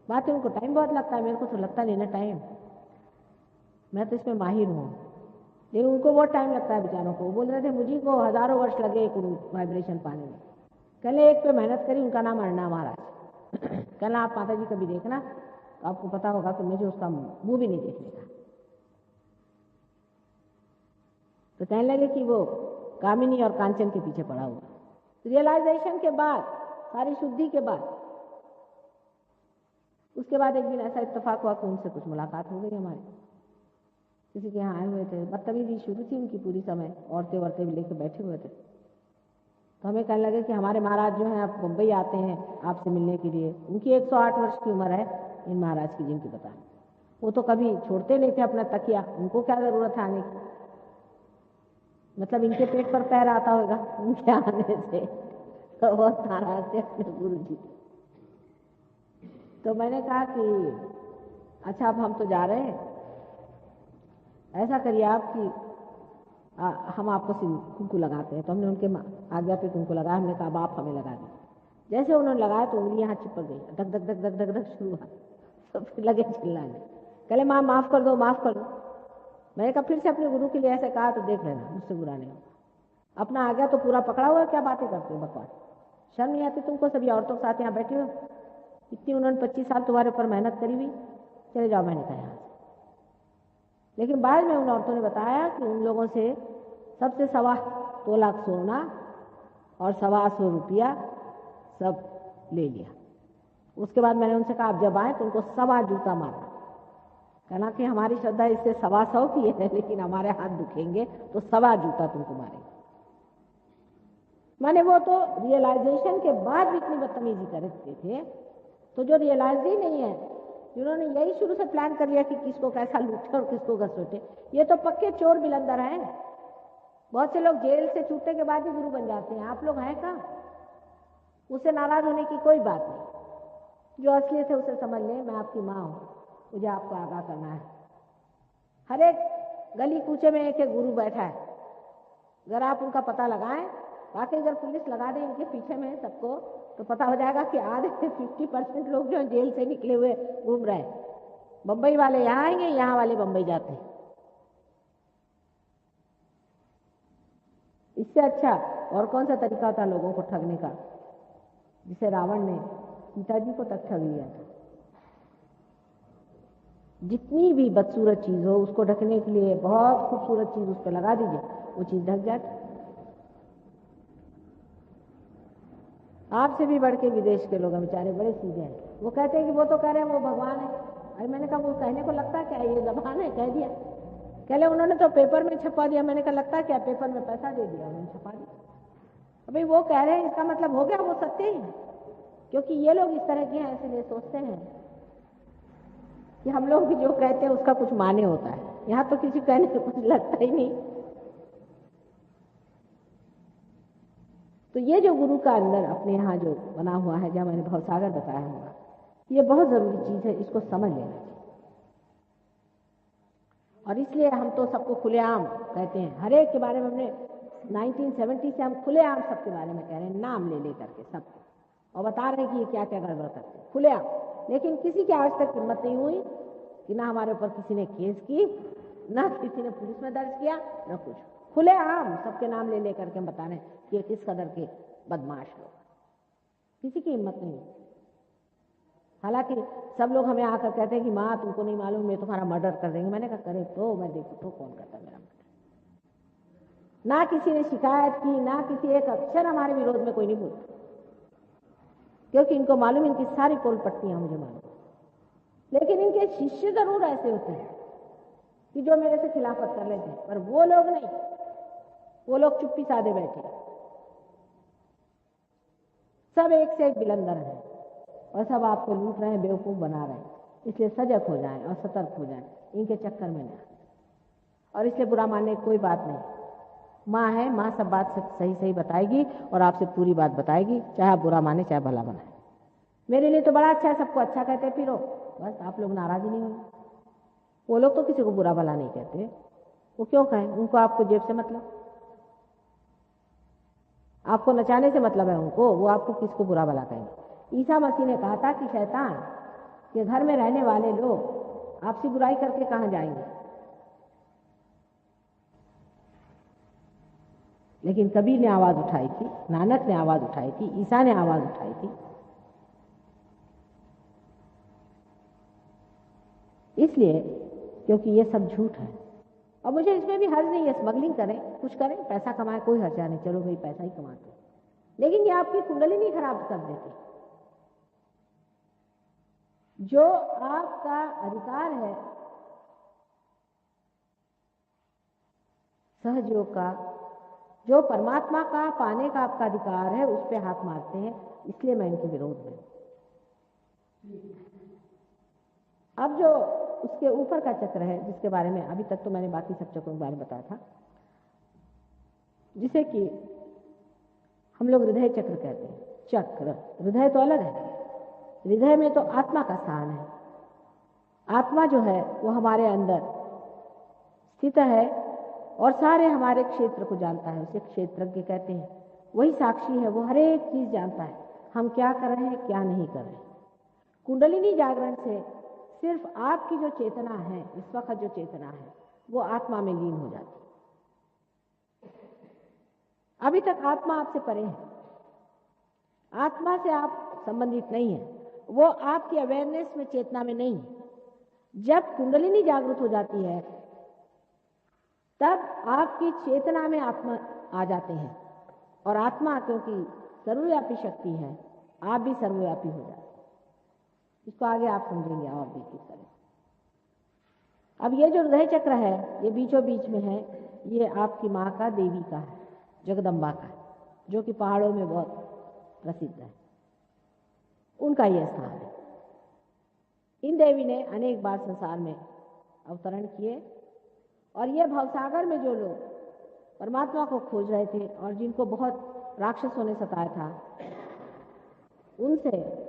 बात है उनको टाइम बहुत लगता है, मेरे को तो लगता नहीं ना टाइम, मैं तो इसमें माहिर हूँ, लेकिन उनको बहुत टाइम लगता है बेचारों को। वो बोल रहे थे मुझे को हजारों वर्ष लगे एक वाइब्रेशन पाने में। कहले एक पे मेहनत करी, उनका नाम अर्णा महाराज। कहना आप माता जी कभी देखना तो आपको पता होगा कि मुझे उसका मुंह भी नहीं देखने का। तो कहने लगे कि वो कामिनी और कांचन के पीछे पड़ा हुआ। रियलाइजेशन के बाद, सारी शुद्धि के बाद, उसके बाद एक दिन ऐसा इत्तेफाक हुआ कि उनसे कुछ मुलाकात हो गई हमारी। किसी के यहाँ आए हुए थे, बदतमीजी शुरू थी उनकी पूरी समय, औरतें औरतें भी लेकर बैठे हुए थे। तो हमें कहने लगे कि हमारे महाराज जो हैं आप मुंबई आते हैं आपसे मिलने के लिए। उनकी 108 वर्ष की उम्र है इन महाराज की, जिनकी बता। वो तो कभी छोड़ते नहीं थे अपना तकिया, उनको क्या जरूरत है आने की। मतलब इनके पेट पर पैर आता होगा उनके आने से, तो बहुत नाराज थे अपने गुरु जी। तो मैंने कहा कि अच्छा अब हम तो जा रहे हैं, ऐसा करिए आप कि हम आपको कुंकू लगाते हैं। तो हमने उनके आज्ञा पे कुंकू लगाया। हमने कहा अब आप हमें लगा दें। जैसे उन्होंने लगाया तो उंगली यहाँ चिपक गई, धक धक धक धक धक धक शुरू हुआ। तो फिर लगे चिल्लाने, कहले माँ माफ कर दो, माफ कर दो। मैंने कहा फिर से अपने गुरु के लिए ऐसे कहा तो देख लेना, मुझसे बुरा नहीं होगा। अपना आज्ञा तो पूरा पकड़ा हुआ है, क्या बातें करते हो बकवास, शर्म नहीं आती तुमको? सभी औरतों के साथ यहाँ बैठे हो, इतनी उन्होंने 25 साल तुम्हारे ऊपर मेहनत करी हुई, चले जाओ। मैंने कहा यहाँ से। लेकिन बाद में उन औरतों ने बताया कि उन लोगों से सबसे 1.25 तोला सोना और 125 रुपया सब ले लिया। उसके बाद मैंने उनसे कहा आप जब आए तो उनको 1.25 जूता मारना। कहना कि हमारी श्रद्धा इससे 125 की है, लेकिन हमारे हाथ दुखेंगे तो 1.25 जूता तुमको मारेंगे। माने वो तो रियलाइजेशन के बाद भी इतनी बदतमीजी करते थे। तो जो रियलाइज ही नहीं है, जिन्होंने यही शुरू से प्लान कर लिया कि किसको कैसा लूटे और किसको घसोटे, ये तो पक्के चोर बिलंदर हैं। बहुत से लोग जेल से छूटने के बाद ही गुरु बन जाते हैं। आप लोग हैं कहाँ? उससे नाराज होने की कोई बात नहीं। जो असलियत है उसे समझ लें। मैं आपकी माँ हूँ, मुझे आपको आगाह करना है। हर एक गली कूचे में एक एक गुरु बैठा है, अगर आप उनका पता लगाएं, बाकी अगर पुलिस लगा दे इनके पीछे में सबको, तो पता हो जाएगा कि आधे से 50% लोग जो जेल से निकले हुए घूम रहे हैं। बम्बई वाले यहाँ आएंगे, यहाँ वाले बम्बई जाते हैं। इससे अच्छा और कौन सा तरीका था लोगों को ठगने का, जिसे रावण ने सीता जी को तक ठग लिया था। जितनी भी बदसूरत चीज हो उसको ढकने के लिए बहुत खूबसूरत चीज उस पर लगा दीजिए, वो चीज ढक जाती। आपसे भी बढ़ के विदेश के लोग हैं बेचारे, बड़े सीधे हैं। वो कहते हैं कि वो तो कह रहे हैं वो भगवान है। अरे मैंने कहा वो कहने को लगता क्या है, ये जबान है, कह दिया। कहले उन्होंने तो पेपर में छपवा दिया। मैंने कहा लगता क्या, पेपर में पैसा दे दिया, उन्होंने छपा दिया। भाई वो कह रहे हैं इसका मतलब हो गया वो सत्य ही है, क्योंकि ये लोग इस तरह के हैं, इसलिए सोचते हैं कि हम लोग भी जो कहते हैं उसका कुछ माने होता है। यहाँ तो किसी कहने से कुछ लगता ही नहीं। तो ये जो गुरु का अंदर अपने यहाँ जो बना हुआ है, जहाँ मैंने भवसागर बताया होगा, ये बहुत जरूरी चीज है, इसको समझ लेना चाहिए। और इसलिए हम तो सबको खुलेआम कहते हैं, हर एक के बारे में। हमने 1970 से हम खुलेआम सबके बारे में कह रहे हैं, नाम ले करके सबको, और बता रहे हैं कि ये क्या क्या गड़बड़ करते हैं खुलेआम। लेकिन किसी की आज तक हिम्मत नहीं हुई कि ना हमारे ऊपर किसी ने केस की, ना किसी ने पुलिस में दर्ज किया, ना कुछ। खुलेआम सबके नाम ले करके हम बता रहे हैं कि ये किस कदर के बदमाश लोग, किसी की हिम्मत नहीं। हालांकि सब लोग हमें आकर कहते हैं कि माँ तुमको नहीं मालूम, मैं तुम्हारा मर्डर कर देंगे। मैंने कहा करे तो मैं देखू तो कौन करता मेरा मर्डर। ना किसी ने शिकायत की, ना किसी एक अक्षर हमारे विरोध में कोई नहीं बोलता, क्योंकि इनको मालूम, इनकी सारी पोल पट्टियां मुझे मालूम। लेकिन इनके शिष्य जरूर ऐसे होते हैं कि जो मेरे से खिलाफत कर लेते हैं, पर वो लोग नहीं। वो लोग चुप्पी साधे बैठे, सब एक से एक बिलंदर हैं और सब आपको लूट रहे हैं, बेवकूफ बना रहे हैं। इसलिए सजग हो जाएं और सतर्क हो जाएं, इनके चक्कर में ना। और इसलिए बुरा मानने की कोई बात नहीं। माँ है, माँ सब बात सही सही बताएगी और आपसे पूरी बात बताएगी, चाहे आप बुरा माने चाहे भला बनाए। मेरे लिए तो बड़ा अच्छा है, सबको अच्छा कहते फिरो, बस आप लोग नाराज ही नहीं होंगे। वो लोग तो किसी को बुरा भला नहीं कहते, वो क्यों कहें, उनको आपको जेब से मतलब, आपको नचाने से मतलब है उनको, वो आपको किसको बुरा भला कहेंगे। ईसा मसीह ने कहा था कि शैतान के घर में रहने वाले लोग आपसी बुराई करके कहां जाएंगे। लेकिन कबीर ने आवाज उठाई थी, नानक ने आवाज उठाई थी, ईसा ने आवाज उठाई थी। इसलिए क्योंकि ये सब झूठ है। और मुझे इसमें भी हर्ज नहीं है, स्मगलिंग करें, कुछ करें, पैसा कमाएं, कोई हर्जा नहीं, चलो भाई पैसा ही कमाते। लेकिन ये आपकी कुंडली नहीं खराब कर देती। जो आपका अधिकार है सहयोग का, जो परमात्मा का पाने का आपका अधिकार है, उस पर हाथ मारते हैं। इसलिए मैं इनके विरोध में। अब जो उसके ऊपर का चक्र है, जिसके बारे में अभी तक तो मैंने बाकी सब चक्रों के बारे में बताया था, जिसे कि हम लोग हृदय चक्र कहते हैं। चक्र, हृदय तो अलग है। हृदय में तो आत्मा का स्थान है। आत्मा जो है वो हमारे अंदर स्थित है और सारे हमारे क्षेत्र को जानता है, उसे क्षेत्रज्ञ कहते हैं। वही साक्षी है, वो हर एक चीज जानता है, हम क्या कर रहे हैं क्या नहीं कर रहे। कुंडलिनी जागरण से सिर्फ आपकी जो चेतना है, इस वक्त जो चेतना है, वो आत्मा में लीन हो जाती है। अभी तक आत्मा आपसे परे है, आत्मा से आप संबंधित नहीं है, वो आपकी अवेयरनेस में, चेतना में नहीं है। जब कुंडलिनी जागृत हो जाती है तब आपकी चेतना में आत्मा आ जाते हैं, और आत्मा क्योंकि सर्वव्यापी शक्ति है, आप भी सर्वव्यापी हो जाते हैं। इसको आगे आप समझेंगे और भी किस तरह। अब ये जो हृदय चक्र है, ये बीचों बीच में है, ये आपकी माँ का, देवी का है, जगदम्बा का है, जो कि पहाड़ों में बहुत प्रसिद्ध है, उनका यह स्थान है। इन देवी ने अनेक बार संसार में अवतरण किए, और ये भवसागर में जो लोग परमात्मा को खोज रहे थे और जिनको बहुत राक्षसों ने सताया था, उनसे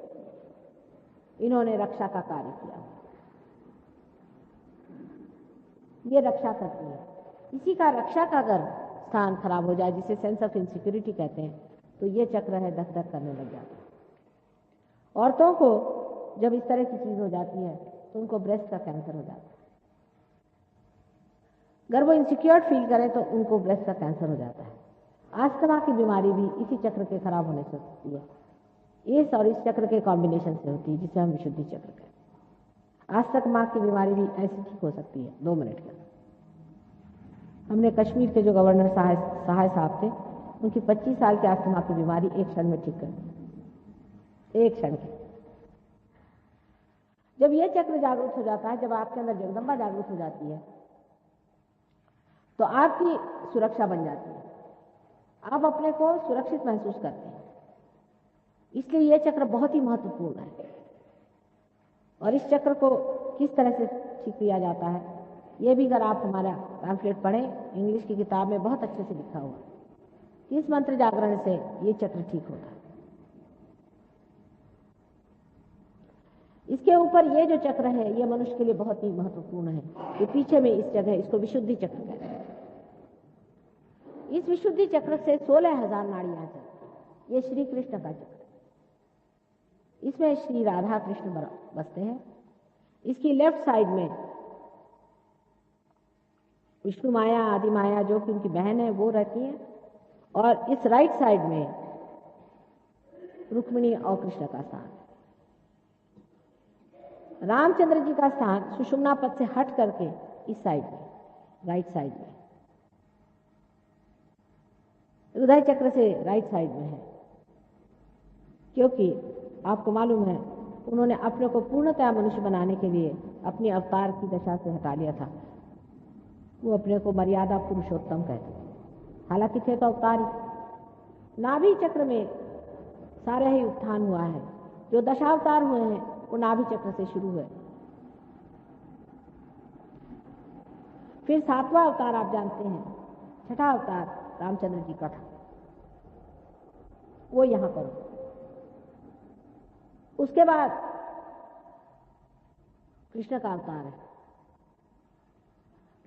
इन्होंने रक्षा का कार्य किया। ये रक्षा करती है। इसी का रक्षा का अगर स्थान खराब हो जाए, जिसे सेंस ऑफ इनसिक्योरिटी कहते हैं, तो ये चक्र है धक धक करने लग जाता है। औरतों को जब इस तरह की चीज हो जाती है तो उनको ब्रेस्ट का कैंसर हो जाता है। अगर वो इनसिक्योर फील करें तो उनको ब्रेस्ट का कैंसर हो जाता है। अस्थमा की बीमारी भी इसी चक्र के खराब होने से होती है। इस और इस चक्र के कॉम्बिनेशन से होती है, जिसे हम विशुद्धि चक्र कहते हैं। अस्थमा की बीमारी भी ऐसी ठीक हो सकती है 2 मिनट के अंदर। हमने कश्मीर के जो गवर्नर सहाय साहब थे, उनकी 25 साल की अस्थमा की बीमारी एक क्षण में ठीक कर दी। एक क्षण के। जब ये चक्र जागृत हो जाता है, जब आपके अंदर जगदम्बा जागृत हो जाती है, तो आपकी सुरक्षा बन जाती है, आप अपने को सुरक्षित महसूस करते हैं। इसलिए ये चक्र बहुत ही महत्वपूर्ण है। और इस चक्र को किस तरह से ठीक किया जाता है, ये भी अगर आप हमारा पैम्फलेट पढ़ें, इंग्लिश की किताब में बहुत अच्छे से लिखा हुआ कि इस मंत्र जागरण से ये चक्र ठीक होता है। इसके ऊपर ये जो चक्र है, ये मनुष्य के लिए बहुत ही महत्वपूर्ण है। ये पीछे में इस जगह इसको विशुद्धि चक्र कहते हैं। इस विशुद्धि चक्र से 16,000 नाड़ियां चलती। ये श्री कृष्ण का चक्र, इसमें श्री राधा कृष्ण बसते हैं। इसकी लेफ्ट साइड में विष्णु माया, आदि माया जो कि उनकी बहन है वो रहती है, और इस राइट साइड में रुक्मिणी और कृष्ण का स्थान। रामचंद्र जी का स्थान सुषुम्ना पद से हट करके इस साइड में, राइट साइड में, हृदय चक्र से राइट साइड में है। क्योंकि आपको मालूम है, उन्होंने अपने को पूर्णतया मनुष्य बनाने के लिए अपनी अवतार की दशा से हटा लिया था। वो अपने को मर्यादा पुरुषोत्तम कहते थे, हालांकि थे तो अवतार ही। नाभि चक्र में सारे ही उत्थान हुआ है। जो दशावतार हुए हैं वो नाभि चक्र से शुरू हुए। फिर 7वां अवतार आप जानते हैं, छठा अवतार रामचंद्र जी का था, वो यहां पर। उसके बाद कृष्ण का अवतार है।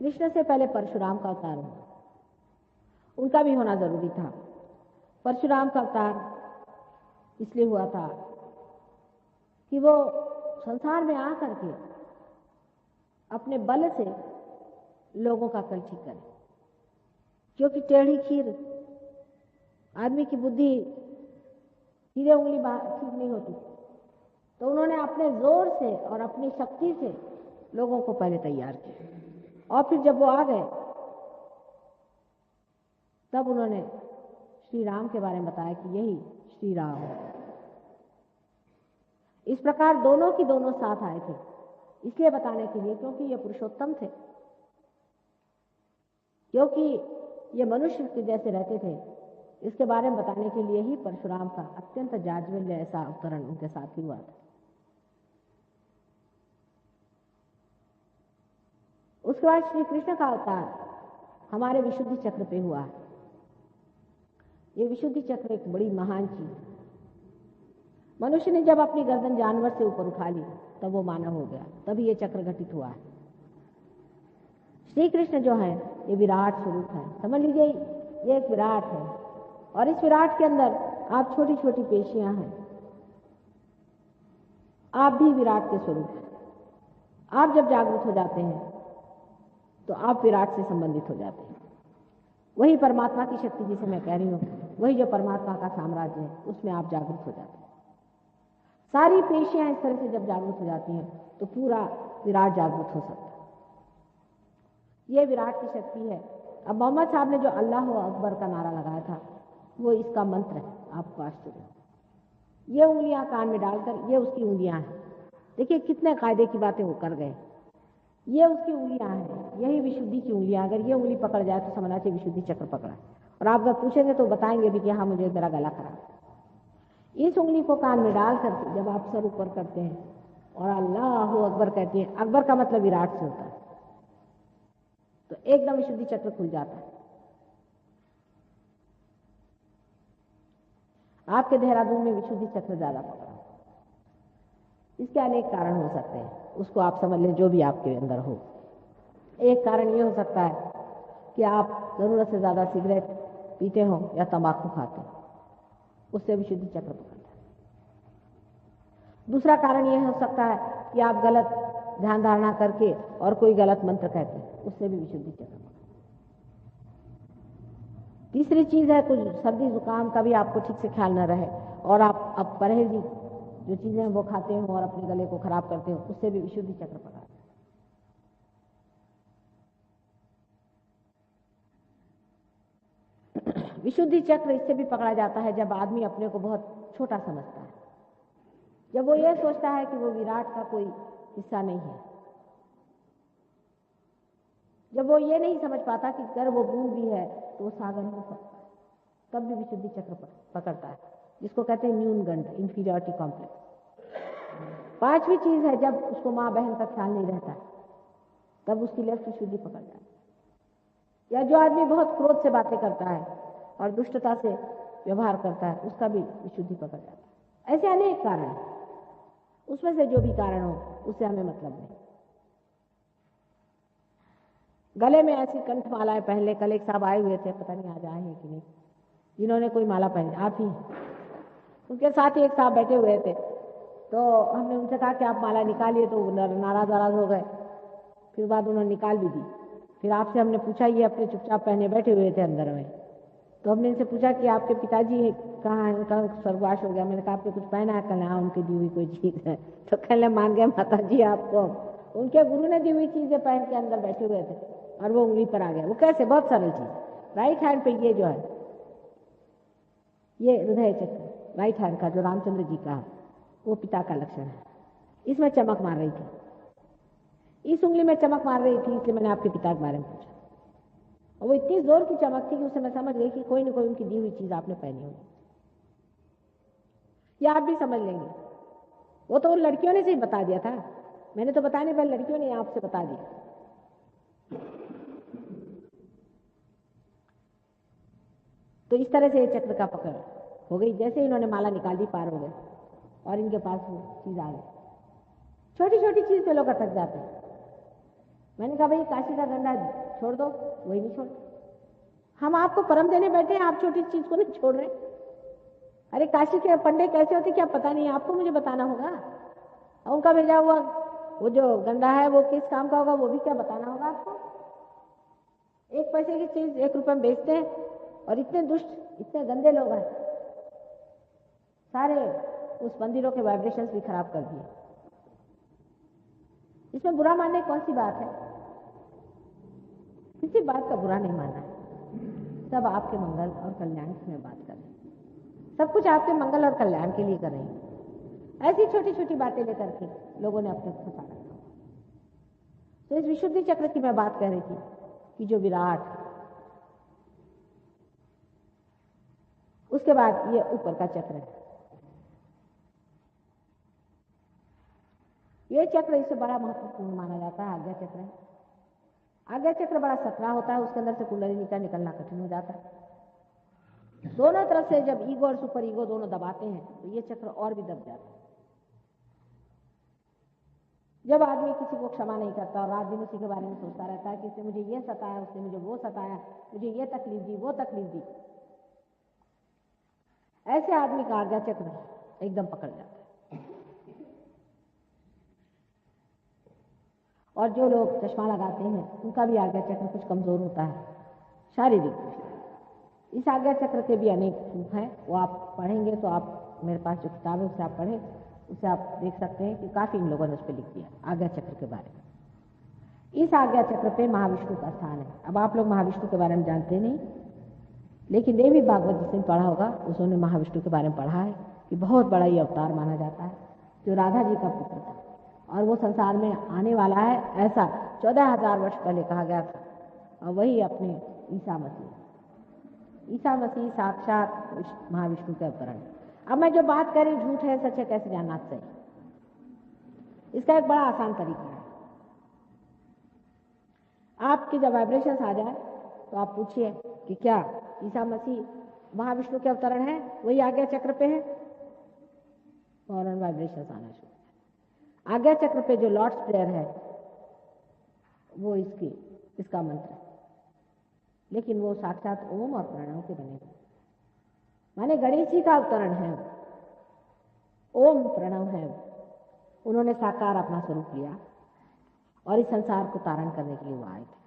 कृष्ण से पहले परशुराम का अवतार हुआ, उनका भी होना जरूरी था। परशुराम का अवतार इसलिए हुआ था कि वो संसार में आकर के अपने बल से लोगों का कल ठीक करे। क्योंकि टेढ़ी खीर, आदमी की बुद्धि सीधे उंगली ठीक नहीं होती, तो उन्होंने अपने जोर से और अपनी शक्ति से लोगों को पहले तैयार किया, और फिर जब वो आ गए तब उन्होंने श्री राम के बारे में बताया कि यही श्री राम है। इस प्रकार दोनों की दोनों साथ आए थे, इसलिए बताने के लिए क्योंकि ये पुरुषोत्तम थे, क्योंकि ये मनुष्य के जैसे रहते थे। इसके बारे में बताने के लिए ही परशुराम का अत्यंत जाज्वल्य ऐसा अवतरण उनके साथ ही हुआ था। उसके बाद श्री कृष्ण का अवतार हमारे विशुद्धि चक्र पे हुआ है। ये विशुद्धि चक्र एक बड़ी महान चीज है। मनुष्य ने जब अपनी गर्दन जानवर से ऊपर उठा ली तब वो मानव हो गया, तभी ये चक्र घटित हुआ है। श्री कृष्ण जो है ये विराट स्वरूप है, समझ लीजिए ये एक विराट है, और इस विराट के अंदर आप छोटी छोटी पेशियां हैं। आप भी विराट के स्वरूप हैं। आप जब जागृत हो जाते हैं तो आप विराट से संबंधित हो जाते हैं। वही परमात्मा की शक्ति जिसे मैं कह रही हूँ, वही जो परमात्मा का साम्राज्य है, उसमें आप जागृत हो जाते हैं। सारी पेशियां इस तरह से जब जागृत हो जाती हैं तो पूरा विराट जागृत हो सकता है। ये विराट की शक्ति है। अब मोहम्मद साहब ने जो अल्लाह अकबर का नारा लगाया था, वो इसका मंत्र है। आपको आश्चर्य, ये उंगलियां कान में डालकर, ये उसकी उंगलियां हैं। देखिए कितने कायदे की बातें वो कर गए। ये उसकी उंगलियां हैं, यही विशुद्धि की उंगलियां। अगर ये उंगली पकड़ जाए तो समझना चाहिए विशुद्धि चक्र पकड़ा। और आप अगर पूछेंगे तो बताएंगे भी कि हाँ मुझे मेरा गला खराब। इस उंगली को कान में डाल करके जब आप सर ऊपर करते हैं और अल्लाह अकबर कहते हैं, अकबर का मतलब विराट से होता है, तो एकदम विशुद्धि चक्र खुल जाता है। आपके देहरादून में विशुद्धि चक्र ज्यादा पकड़ा। इसके अनेक कारण हो सकते हैं, उसको आप समझ लें जो भी आपके अंदर हो। एक कारण ये हो सकता है कि आप जरूरत से ज्यादा सिगरेट पीते हो या तंबाकू खाते हो, उससे विशुद्धि चक्र पकड़ता है। दूसरा कारण यह हो सकता है कि आप गलत ध्यान धारणा करके और कोई गलत मंत्र कहते हैं, उससे भी विशुद्धि चक्र पकड़ता है। तीसरी चीज है कुछ सर्दी जुकाम का भी आपको ठीक से ख्याल न रहे और आप अब परहेजी जो चीजें वो खाते हो और अपने गले को खराब करते हो, उससे भी विशुद्धि चक्र पकड़ता है। विशुद्धि चक्र इससे भी पकड़ा जाता है जब आदमी अपने को बहुत छोटा समझता है। जब वो ये सोचता है कि वो विराट का कोई हिस्सा नहीं है, जब वो ये नहीं समझ पाता कि अगर वो बूंद भी है तो वो सागर हो सकता है, तब भी विशुद्धि चक्र पकड़ता है, जिसको कहते हैं न्यूनगंड, इंफीरियरिटी कॉम्प्लेक्स। पांचवी चीज है, जब उसको माँ बहन का ख्याल नहीं रहता है, तब उसकी लेफ्ट विशुद्धि पकड़ जाती है। या जो आदमी बहुत क्रोध से बातें करता है और दुष्टता से व्यवहार करता है, उसका भी विशुद्धि पकड़ जाता है। ऐसे अनेक कारण हैं, उसमें से जो भी कारण हो उससे हमें मतलब नहीं। गले में ऐसी कंठमालाएं पहन ले। कल एक साहब आए हुए थे, पता नहीं आज आए हैं कि नहीं, जिन्होंने कोई माला पहनी, आप ही, उनके साथ ही एक साहब बैठे हुए थे। तो हमने उनसे कहा कि आप माला निकालिए, तो नाराज हो गए। फिर बाद उन्होंने निकाल भी दी। फिर आपसे हमने पूछा, ये अपने चुपचाप पहने बैठे हुए थे अंदर में, तो हमने इनसे पूछा कि आपके पिताजी कहाँ हैं, उनका स्वर्गवास हो गया। मैंने कहा आपने कुछ पहना है? कल हाँ, उनकी दी हुई कोई चीज है। तो कहने मान गए माता जी आपको, उनके गुरु ने दी हुई चीजें पहन के अंदर बैठे हुए थे और वो उंगली पर आ गया। वो कैसे? बहुत सरल चीज। राइट हैंड पे ये जो है, ये हृदय चक्र राइट हैंड का जो रामचंद्र जी का है, वो पिता का लक्षण है। इसमें चमक मार रही थी, इस उंगली में चमक मार रही थी, इसलिए मैंने आपके पिता के बारे में पूछा। और वो इतनी जोर की चमक थी कि उसे मैं समझ गई कि कोई न कोई उनकी दी हुई चीज आपने पहनी होगी, या आप भी समझ लेंगे। वो तो उन लड़कियों ने से ही बता दिया था, मैंने तो बताया नहीं, पहले लड़कियों ने आपसे बता दिया। तो इस तरह से ये चक्र का पकड़ हो गई। जैसे ही इन्होंने माला निकाल दी, पार हो गए और इनके पास वो चीज आ गई। छोटी छोटी चीज पे लोग अटक जाते हैं। मैंने कहा भाई काशी का गंगा छोड़ दो, वही नहीं छोड़। हम आपको परम देने बैठे हैं, आप छोटी चीज को नहीं छोड़ रहे। अरे काशी के पंडे कैसे होते क्या पता नहीं, आपको मुझे बताना होगा। और उनका भेजा हुआ वो जो गंदा है वो किस काम का होगा, वो भी क्या बताना होगा आपको। एक पैसे की चीज 1 रुपए में बेचते हैं, और इतने दुष्ट, इतने गंदे लोग हैं, सारे उस मंदिरों के वाइब्रेशंस भी खराब कर दिए। इसमें बुरा मानने कौन सी बात है? किसी बात का बुरा नहीं मानना है। सब आपके मंगल और कल्याण की मैं बात कर रही हूँ, सब कुछ आपके मंगल और कल्याण के लिए कर रही हूँ। ऐसी छोटी छोटी बातें लेकर के लोगों ने अपने को फंसा रखा। तो इस विशुद्धि चक्र की मैं बात कर रही थी कि जो विराट, उसके बाद ये ऊपर का चक्र है। ये चक्र इससे बड़ा महत्वपूर्ण माना जाता है, आज्ञा चक्र है। आज्ञा चक्र बड़ा सकरा होता है, उसके अंदर से कुंडलिनी का निकलना कठिन हो जाता है। दोनों तरफ से जब ईगो और सुपर ईगो दोनों दबाते हैं तो ये चक्र और भी दब जाता है। जब आदमी किसी को क्षमा नहीं करता और रात दिन उसी के बारे में सोचता रहता है कि इसने मुझे ये सताया, उसने मुझे वो सताया, मुझे ये तकलीफ दी, वो तकलीफ दी, ऐसे आदमी का आज्ञा चक्र एकदम पकड़ जाता है। और जो लोग चश्मा लगाते हैं उनका भी आज्ञा चक्र कुछ कमजोर होता है शारीरिक दृष्टि। इस आज्ञा चक्र के भी अनेक रूप हैं, वो आप पढ़ेंगे तो आप, मेरे पास जो किताब है उससे आप पढ़ें, उससे आप देख सकते हैं कि काफी इन लोगों ने उस पर लिख दिया आज्ञा चक्र के बारे में। इस आज्ञा चक्र पे महाविष्णु का स्थान है। अब आप लोग महाविष्णु के बारे में जानते नहीं, लेकिन देवी भागवत जिसने पढ़ा होगा उसने महाविष्णु के बारे में पढ़ा है कि बहुत बड़ा ये अवतार माना जाता है, जो राधा जी का पुत्र था और वो संसार में आने वाला है, ऐसा 14,000 वर्ष पहले कहा गया था। और वही अपने ईसा मसीह साक्षात महाविष्णु के अवतरण। अब मैं जो बात कर रही हूँ झूठ है सच है कैसे जानना चाहिए, इसका एक बड़ा आसान तरीका है। आपके जब वाइब्रेशंस आ जाए तो आप पूछिए कि क्या ईसा मसीह महाविष्णु के अवतरण है, वही आज्ञा चक्र पे है, फौरन वाइब्रेशंस आना शुरू। आज्ञा चक्र पे जो लॉर्ड्स प्रेयर है वो इसका मंत्र है, लेकिन वो साक्षात ओम और प्रणव के बने हैं। माने गणेश जी का अवतरण है, ओम प्रणव है। उन्होंने साकार अपना स्वरूप लिया और इस संसार को तारण करने के लिए वो आए थे।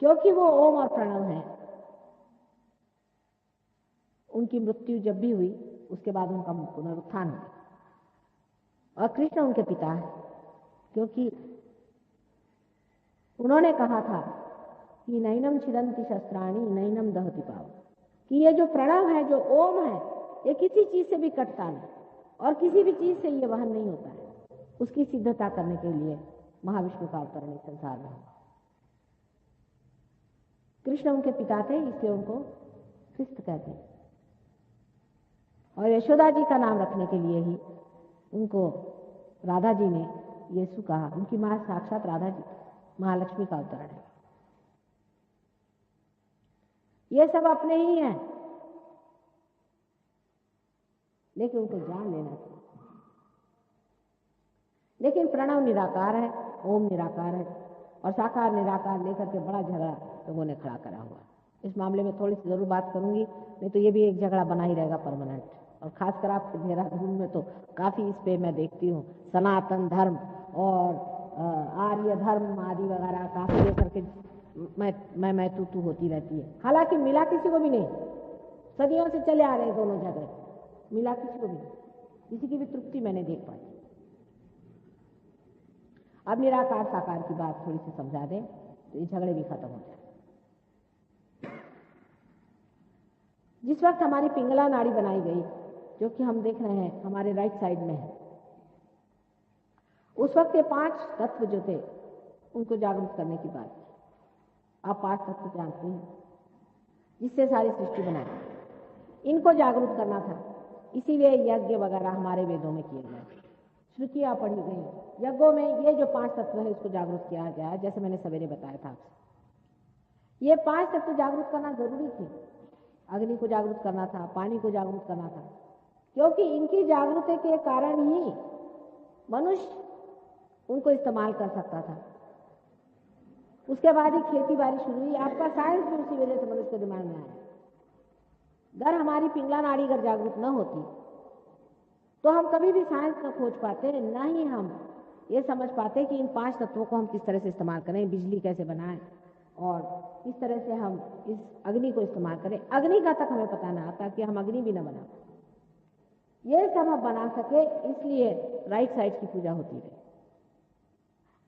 क्योंकि वो ओम और प्रणव है, उनकी मृत्यु जब भी हुई उसके बाद उनका पुनरुत्थान हुआ। और कृष्ण उनके पिता है, क्योंकि उन्होंने कहा था कि नैनम छिदन्ति शस्त्राणि नैनम दहति पावक, कि ये जो प्रणव है, जो ओम है, ये किसी चीज से भी कटता नहीं और किसी भी चीज से ये वहन नहीं होता है। उसकी सिद्धता करने के लिए महाविष्णु का अवतरण इस संसार में हुआ। कृष्ण उनके पिता थे, इसलिए उनको कृष्ण कहते हैं। और यशोदा जी का नाम रखने के लिए ही उनको राधा जी ने यीशु कहा। उनकी मां साक्षात राधा जी, महालक्ष्मी का अवतरण है। ये सब अपने ही हैं, लेकिन उनको जान लेना चाहिए। लेकिन प्रणव निराकार है, ओम निराकार है, और साकार निराकार लेकर के बड़ा झगड़ा लोगों ने खड़ा करा हुआ। इस मामले में थोड़ी सी जरूर बात करूंगी, नहीं तो ये भी एक झगड़ा बना ही रहेगा परमानेंट। और खासकर आपके देहरादून में तो काफी इस पे मैं देखती हूँ, सनातन धर्म और आर्य धर्म आदि वगैरह काफी लेकर के मैं तू होती रहती है। हालांकि मिला किसी को भी नहीं, सदियों से चले आ रहे हैं दोनों झगड़े, मिला किसी को भी नहीं, किसी की भी तृप्ति मैंने देख पाई। अब निराकार साकार की बात थोड़ी सी समझा दें तो ये झगड़े भी खत्म हो जाए। जिस वक्त हमारी पिंगला नाड़ी बनाई गई, जो कि हम देख रहे हैं हमारे राइट साइड में है, उस वक्त ये 5 तत्व जो थे उनको जागरूक करने की बात थी। आप 5 तत्व जानते हैं जिससे सारी सृष्टि बनाई, इनको जागरूक करना था। इसीलिए यज्ञ वगैरह हमारे वेदों में किए गए, श्रुतियां पढ़ी गई। यज्ञों में ये जो 5 तत्व है उसको जागरूक किया गया, जैसे मैंने सवेरे बताया था आपसे। ये 5 तत्व जागरूक करना जरूरी थे। अग्नि को जागरूक करना था, पानी को जागरूक करना था, क्योंकि इनकी जागृति के कारण ही मनुष्य उनको इस्तेमाल कर सकता था। उसके बाद ही खेती बाड़ी शुरू हुई। आपका साइंस भी उसी वजह से मनुष्य के दिमाग में आया। अगर हमारी पिंगला नाड़ी अगर जागरूक न होती तो हम कभी भी साइंस न खोज पाते, न ही हम ये समझ पाते कि इन 5 तत्वों को हम किस तरह से इस्तेमाल करें, बिजली कैसे बनाएं और किस तरह से हम इस अग्नि को इस्तेमाल करें। अग्नि का तक हमें पता ना आता कि हम अग्नि भी न बना पाए। ये सब हम बना सके, इसलिए राइट साइड की पूजा होती रही,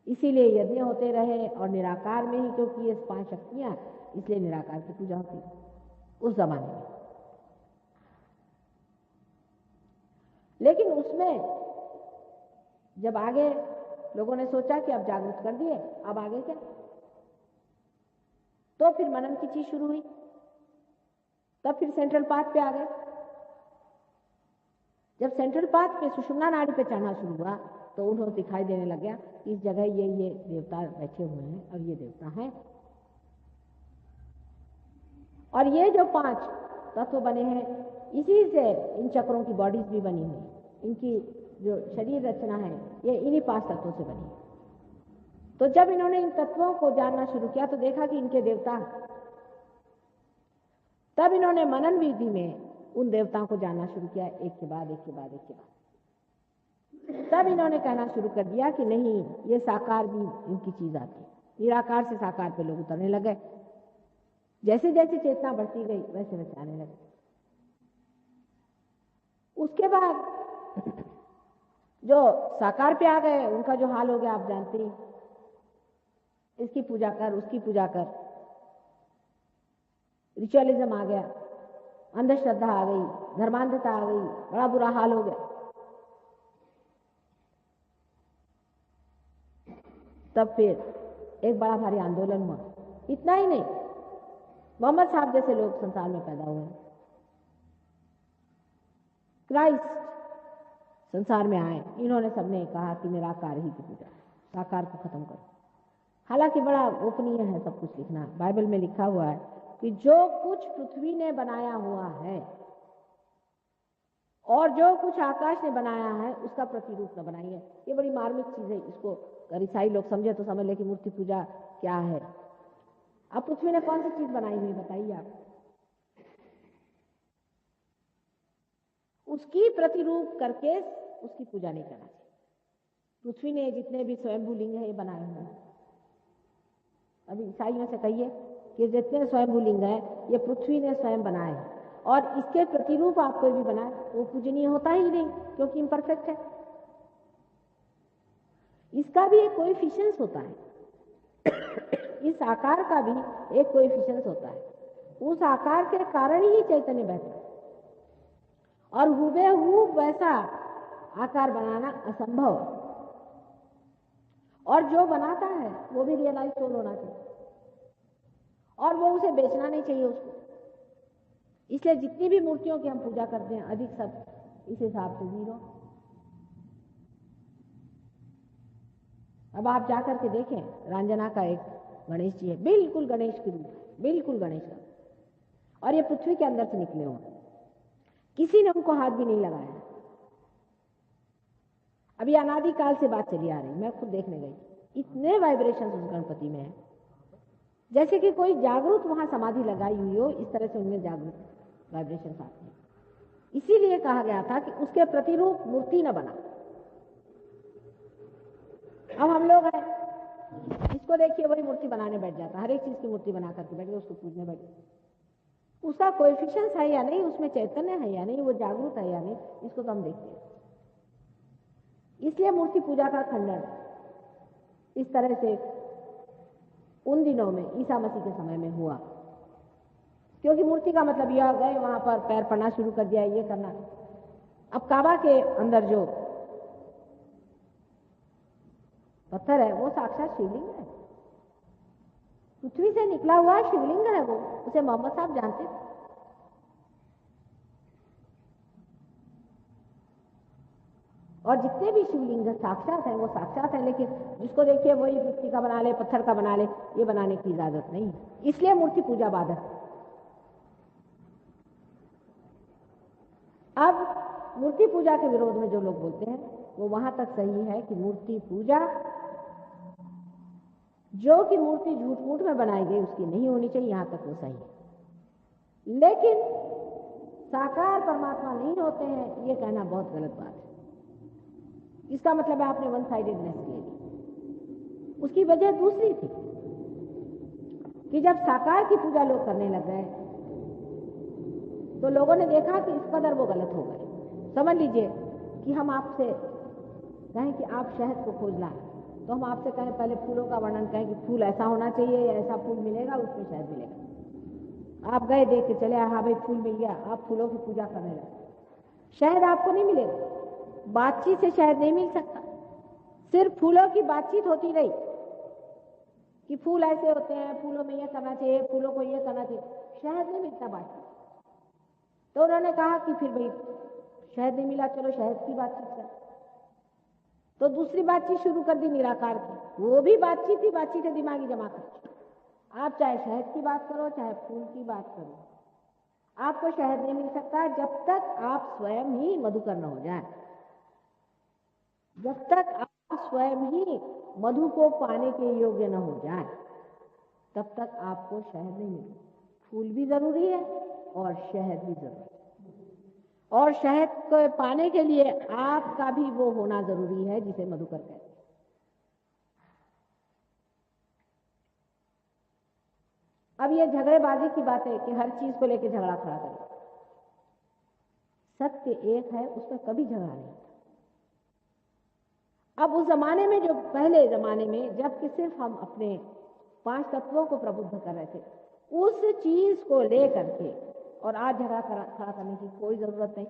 इसीलिए यज्ञ होते रहे। और निराकार में ही, क्योंकि ये 5 शक्तियां, इसलिए निराकार की पूजा होती है उस जमाने में। लेकिन उसमें जब आगे लोगों ने सोचा कि अब जागरूक कर दिए, अब आगे क्या, तो फिर मनन की चीज शुरू हुई। तब फिर सेंट्रल पाथ पे आ गए। जब सेंट्रल पाथ पे सुषुम्ना नाड़ी पे चढ़ना शुरू हुआ तो उन्हें दिखाई देने लग गया कि इस जगह ये देवता बैठे हुए हैं और ये देवता हैं। और ये जो 5 तत्व बने हैं, इसी से इन चक्रों की बॉडीज भी बनी हुई, इनकी जो शरीर रचना है ये इन्हीं 5 तत्वों से बनी है। तो जब इन्होंने इन तत्वों को जानना शुरू किया तो देखा कि इनके देवता, तब इन्होंने मनन विधि में उन देवताओं को जानना शुरू किया, एक के बाद एक के बाद एक के बाद। तब इन्होंने कहना शुरू कर दिया कि नहीं, ये साकार भी इनकी चीज आती है। निराकार से साकार पे लोग उतरने लगे। जैसे जैसे चेतना बढ़ती गई वैसे वैसे आने लगे। उसके बाद जो साकार पे आ गए उनका जो हाल हो गया आप जानते हैं। इसकी पूजा कर, उसकी पूजा कर, रिचुअलिज्म आ गया, अंधश्रद्धा आ गई, धर्मांधता आ गई, बड़ा बुरा हाल हो गया। तब फिर एक बड़ा भारी आंदोलन हुआ। इतना ही नहीं, मोहम्मद साहब जैसे लोग संसार में पैदा हुए, क्राइस्ट संसार में आए, इन्होंने सबने कहा कि निराकार ही की पूजा, साकार को खत्म करो। हालांकि बड़ा गोपनीय है सब कुछ लिखना। बाइबल में लिखा हुआ है कि जो कुछ पृथ्वी ने बनाया हुआ है और जो कुछ आकाश ने बनाया है उसका प्रतिरूप न बनाइए। ये बड़ी मार्मिक चीज है। इसको अगर ईसाई लोग समझे तो समझ ले कि मूर्ति पूजा क्या है। अब पृथ्वी ने कौन सी चीज बनाई हुई बताइए आप, उसकी प्रतिरूप करके उसकी पूजा नहीं करना चाहिए। पृथ्वी ने जितने भी स्वयंभू लिंग है ये बनाए हुए हैं। अभी ईसाइयों से कहिए कि जितने स्वयंभू लिंग है ये पृथ्वी ने स्वयं बनाए हैं, और इसके प्रतिरूप आप कोई भी बनाए वो पूजनीय होता ही नहीं, क्योंकि इम्परफेक्ट है। इसका भी एक कोएफिशिएंस होता है, इस आकार का भी एक कोएफिशिएंस होता है। उस आकार के कारण ही चैतन्य बहता है, और हुबेहूब वैसा आकार बनाना असंभव, और जो बनाता है वो भी रियलाइज सोल होना चाहिए, और वो उसे बेचना नहीं चाहिए उसको। इसलिए जितनी भी मूर्तियों की हम पूजा करते हैं अधिक सब इस हिसाब से 0। अब आप जाकर के देखें, रंजना का एक गणेश जी है, बिल्कुल गणेश की रूप, बिल्कुल गणेश का, और ये पृथ्वी के अंदर से निकले हों, किसी ने उनको हाथ भी नहीं लगाया। अभी अनादिकाल से बात चली आ रही, मैं खुद देखने गई, इतने वाइब्रेशन उस गणपति में है, जैसे कि कोई जागरूक वहां समाधि लगाई हुई हो, इस तरह से उनमें जागरूक वाइब्रेशन आते हैं। इसीलिए कहा गया था कि उसके प्रतिरूप मूर्ति न बना। अब हम लोग हैं, इसको देखिए वही मूर्ति बनाने बैठ जाता, हर एक चीज की मूर्ति बना करके बैठ गए, उसको पूजने बैठ गए। उसका कोएफिशिएंट है या नहीं, उसमें चैतन्य है या नहीं, वो जागरूक है या नहीं, इसको तो हम देखते हैं। इसलिए मूर्ति पूजा का खंडन इस तरह से उन दिनों में ईसा मसीह के समय में हुआ, क्योंकि मूर्ति का मतलब यह गए वहां पर पैर पड़ना शुरू कर दिया, ये करना। अब काबा के अंदर जो पत्थर है वो साक्षात शिवलिंग है, पृथ्वी से निकला हुआ शिवलिंग है वो, उसे मोहम्मद साहब जानते थे। और जितने भी शिवलिंग साक्षात हैं वो साक्षात हैं, लेकिन जिसको देखिए वही मिट्टी का बना ले, पत्थर का बना ले, ये बनाने की इजाजत नहीं, इसलिए मूर्ति पूजा बाधक। अब मूर्ति पूजा के विरोध में जो लोग बोलते हैं वो वहां तक सही है कि मूर्ति पूजा, जो कि मूर्ति झूठ मूठ में बनाई गई उसकी नहीं होनी चाहिए, यहां तक वो सही है। लेकिन साकार परमात्मा नहीं होते हैं, ये कहना बहुत गलत बात है। इसका मतलब है आपने वन साइडेडनेस ले ली। उसकी वजह दूसरी थी कि जब साकार की पूजा लोग करने लग गए तो लोगों ने देखा कि इस कदर वो गलत हो गए। समझ लीजिए कि हम आपसे कहें कि आप शहद को खोज लाएं, तो हम आपसे कहें पहले फूलों का वर्णन कहें कि फूल ऐसा होना चाहिए या ऐसा फूल मिलेगा, उसमें शहद मिलेगा। आप गए देख के चले, हाँ भाई फूल मिल गया, आप फूलों की पूजा करने लगे, शहद आपको नहीं मिलेगा। बातचीत से शहद नहीं मिल सकता, सिर्फ फूलों की बातचीत होती रही कि फूल ऐसे होते हैं, फूलों में ये करना चाहिए, फूलों को ये करना चाहिए, शहद नहीं मिलता बातचीत। तो उन्होंने कहा कि फिर भाई शहद नहीं मिला, चलो शहद की बातचीत कर। तो दूसरी बातचीत शुरू कर दी निराकार की, वो भी बातचीत ही बातचीत है, दिमागी जमा कर। आप चाहे शहद की बात करो चाहे फूल की बात करो, आपको शहद नहीं मिल सकता जब तक आप स्वयं ही मधुकर न हो जाए। जब तक आप स्वयं ही मधु को पाने के योग्य न हो जाए तब तक आपको शहद नहीं मिलेगा। फूल भी जरूरी है और शहद भी जरूरी है, और शहद को पाने के लिए आपका भी वो होना जरूरी है जिसे मधुकर कहते हैं। अब ये झगड़ेबाजी की बात है कि हर चीज को लेकर झगड़ा खड़ा करें। सत्य एक है, उसमें कभी झगड़ा नहीं होता। अब उस जमाने में, जो पहले जमाने में जबकि सिर्फ हम अपने 5 तत्वों को प्रबुद्ध कर रहे थे, उस चीज को लेकर के और आज झगड़ा खड़ा करने की कोई जरूरत नहीं।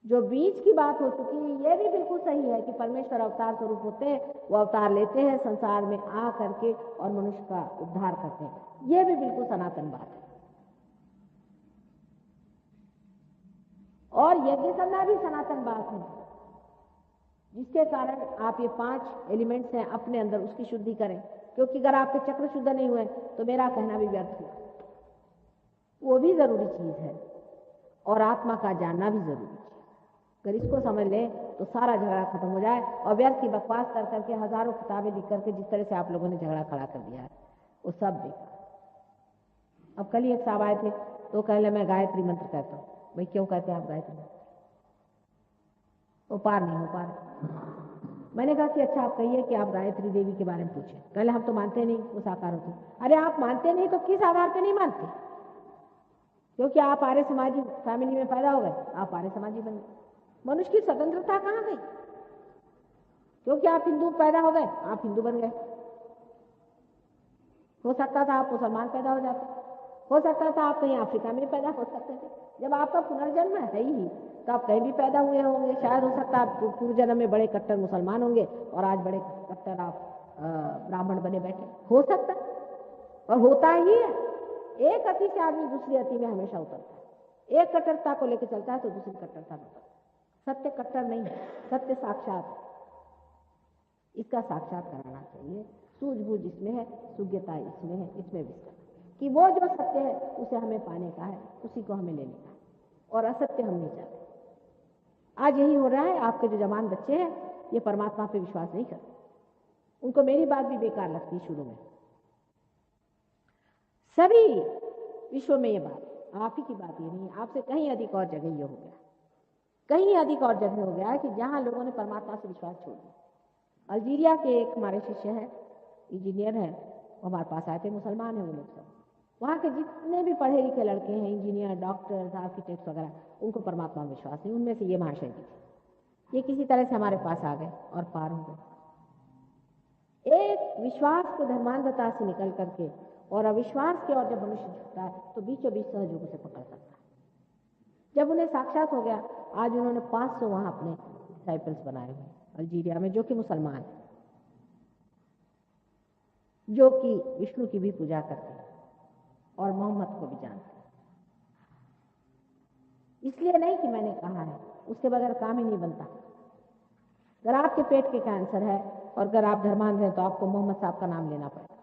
जो बीच की बात हो चुकी है, ये भी बिल्कुल सही है कि परमेश्वर अवतार स्वरूप होते हैं, वो अवतार लेते हैं संसार में आ करके और मनुष्य का उद्धार करते हैं, ये भी बिल्कुल सनातन बात है। और यज्ञ करना भी सनातन बात है, जिसके कारण आप ये 5 एलिमेंट्स हैं अपने अंदर उसकी शुद्धि करें, क्योंकि अगर आपके चक्र शुद्ध नहीं हुए तो मेरा कहना भी व्यर्थ हुआ। वो भी जरूरी चीज है और आत्मा का जानना भी जरूरी है। अगर इसको समझ लें तो सारा झगड़ा खत्म हो जाए और व्यर्थ की बकवास कर करके हजारों किताबें लिख करके जिस तरह से आप लोगों ने झगड़ा खड़ा कर दिया है वो सब बेकार। अब कल ही एक साहब आए थे तो कह ले मैं गायत्री मंत्र कहता हूँ। भाई क्यों कहते हैं आप गायत्री मंत्र? वो पार नहीं हो पा रहे। मैंने कहा कि अच्छा आप कहिए कि आप गायत्री देवी के बारे में पूछें। कहले हम तो मानते नहीं वो साकार होती। अरे आप मानते नहीं तो किस आधार पे नहीं मानते? क्योंकि आप आर्य समाजी फैमिली में पैदा हो गए, आप आर्य समाजी बन गए। मनुष्य की स्वतंत्रता कहाँ गई? क्योंकि आप हिंदू पैदा हो गए, आप हिंदू बन गए। हो सकता था आप मुसलमान पैदा हो जाते, हो सकता था आप कहीं अफ्रीका में पैदा हो सकते थे। जब आपका पुनर्जन्म है ही तो आप कहीं भी पैदा हुए होंगे। शायद हो सकता है आप पूर्व जन्म में बड़े कट्टर मुसलमान होंगे और आज बड़े कट्टर आप ब्राह्मण बने बैठे, हो सकता है। और होता ही है, एक अति से आदमी दूसरी अति में हमेशा उतरता है। एक कट्टरता को लेकर चलता है तो दूसरी कट्टरता में उतरता है। सत्य कट्टर नहीं है, सत्य साक्षात है। इसका साक्षात कराना चाहिए। सूझबूझ इसमें है, सुज्ञता इसमें है, इसमें विस्तार कि वो जो सत्य है उसे हमें पाने का है, उसी को हमें लेने का है, और असत्य हम नहीं चाहते। आज यही हो रहा है। आपके जो जवान बच्चे हैं ये परमात्मा पे विश्वास नहीं करते। उनको मेरी बात भी बेकार लगती शुरू में। सभी विश्व में ये बात आप ही की बात ये नहीं, आपसे कहीं अधिक और जगह ये हो गया, कहीं अधिक और जगह हो गया है कि जहां लोगों ने परमात्मा से विश्वास छोड़ दिया। अल्जीरिया के एक हमारे शिष्य हैं, इंजीनियर हैं, वो हमारे पास आए थे, मुसलमान हैं वो लोग सब। वहाँ के जितने भी पढ़े लिखे लड़के हैं, इंजीनियर, डॉक्टर्स, आर्किटेक्ट्स वगैरह, उनको परमात्मा में विश्वास नहीं। उनमें से ये महाशय जी थे। ये किसी तरह से हमारे पास आ गए और पार हो गए। एक विश्वास को धर्मांधता से निकल करके और अविश्वास की ओर जब मनुष्य झुकता है तो बीचों बीच सहयोग से पकड़ सकता है। जब उन्हें साक्षात हो गया, आज उन्होंने 500 वहां अपने डिसाइपल्स बनाए हुए अल्जीरिया में, जो कि मुसलमान हैं, जो कि विष्णु की भी पूजा करते हैं और मोहम्मद को भी जानते हैं। इसलिए नहीं कि मैंने कहा है, उसके बगैर काम ही नहीं बनता। अगर आपके पेट के कैंसर है और अगर आप धर्मांध हैं तो आपको मोहम्मद साहब का नाम लेना पड़ेगा।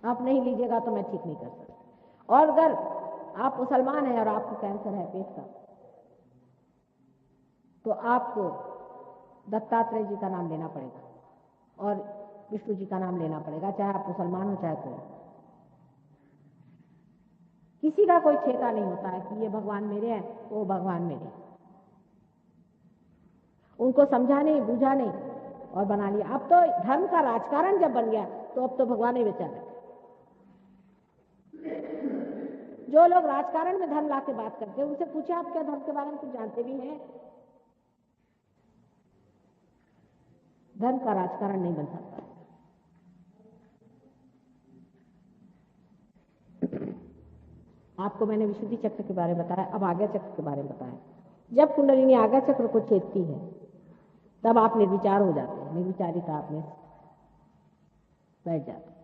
आप नहीं लीजिएगा तो मैं ठीक नहीं कर सकता। और अगर आप मुसलमान हैं और आपको कैंसर है पेट का, तो आपको दत्तात्रेय जी का नाम लेना पड़ेगा और विष्णु जी का नाम लेना पड़ेगा, चाहे आप मुसलमान हो चाहे कोई। किसी का कोई ठेका नहीं होता है कि ये भगवान मेरे हैं, वो भगवान मेरे हैं। उनको समझा नहीं, बूझा नहीं और बना लिया। अब तो धर्म का राजकारण जब बन गया तो अब तो भगवान ही बेचारे। जो लोग राजकारण में धर्म ला के बात करते हैं उनसे पूछे आप क्या धर्म के बारे में कुछ जानते भी हैं? धर्म का राजकारण नहीं बन सकता। आपको मैंने विशुद्धि चक्र के बारे में बताया, अब आज्ञा चक्र के बारे में बताया। जब कुंडलिनी आज्ञा चक्र को छेदती है तब आप निर्विचार हो जाते हैं, निर्विचारिता आप में बैठ जाते हैं।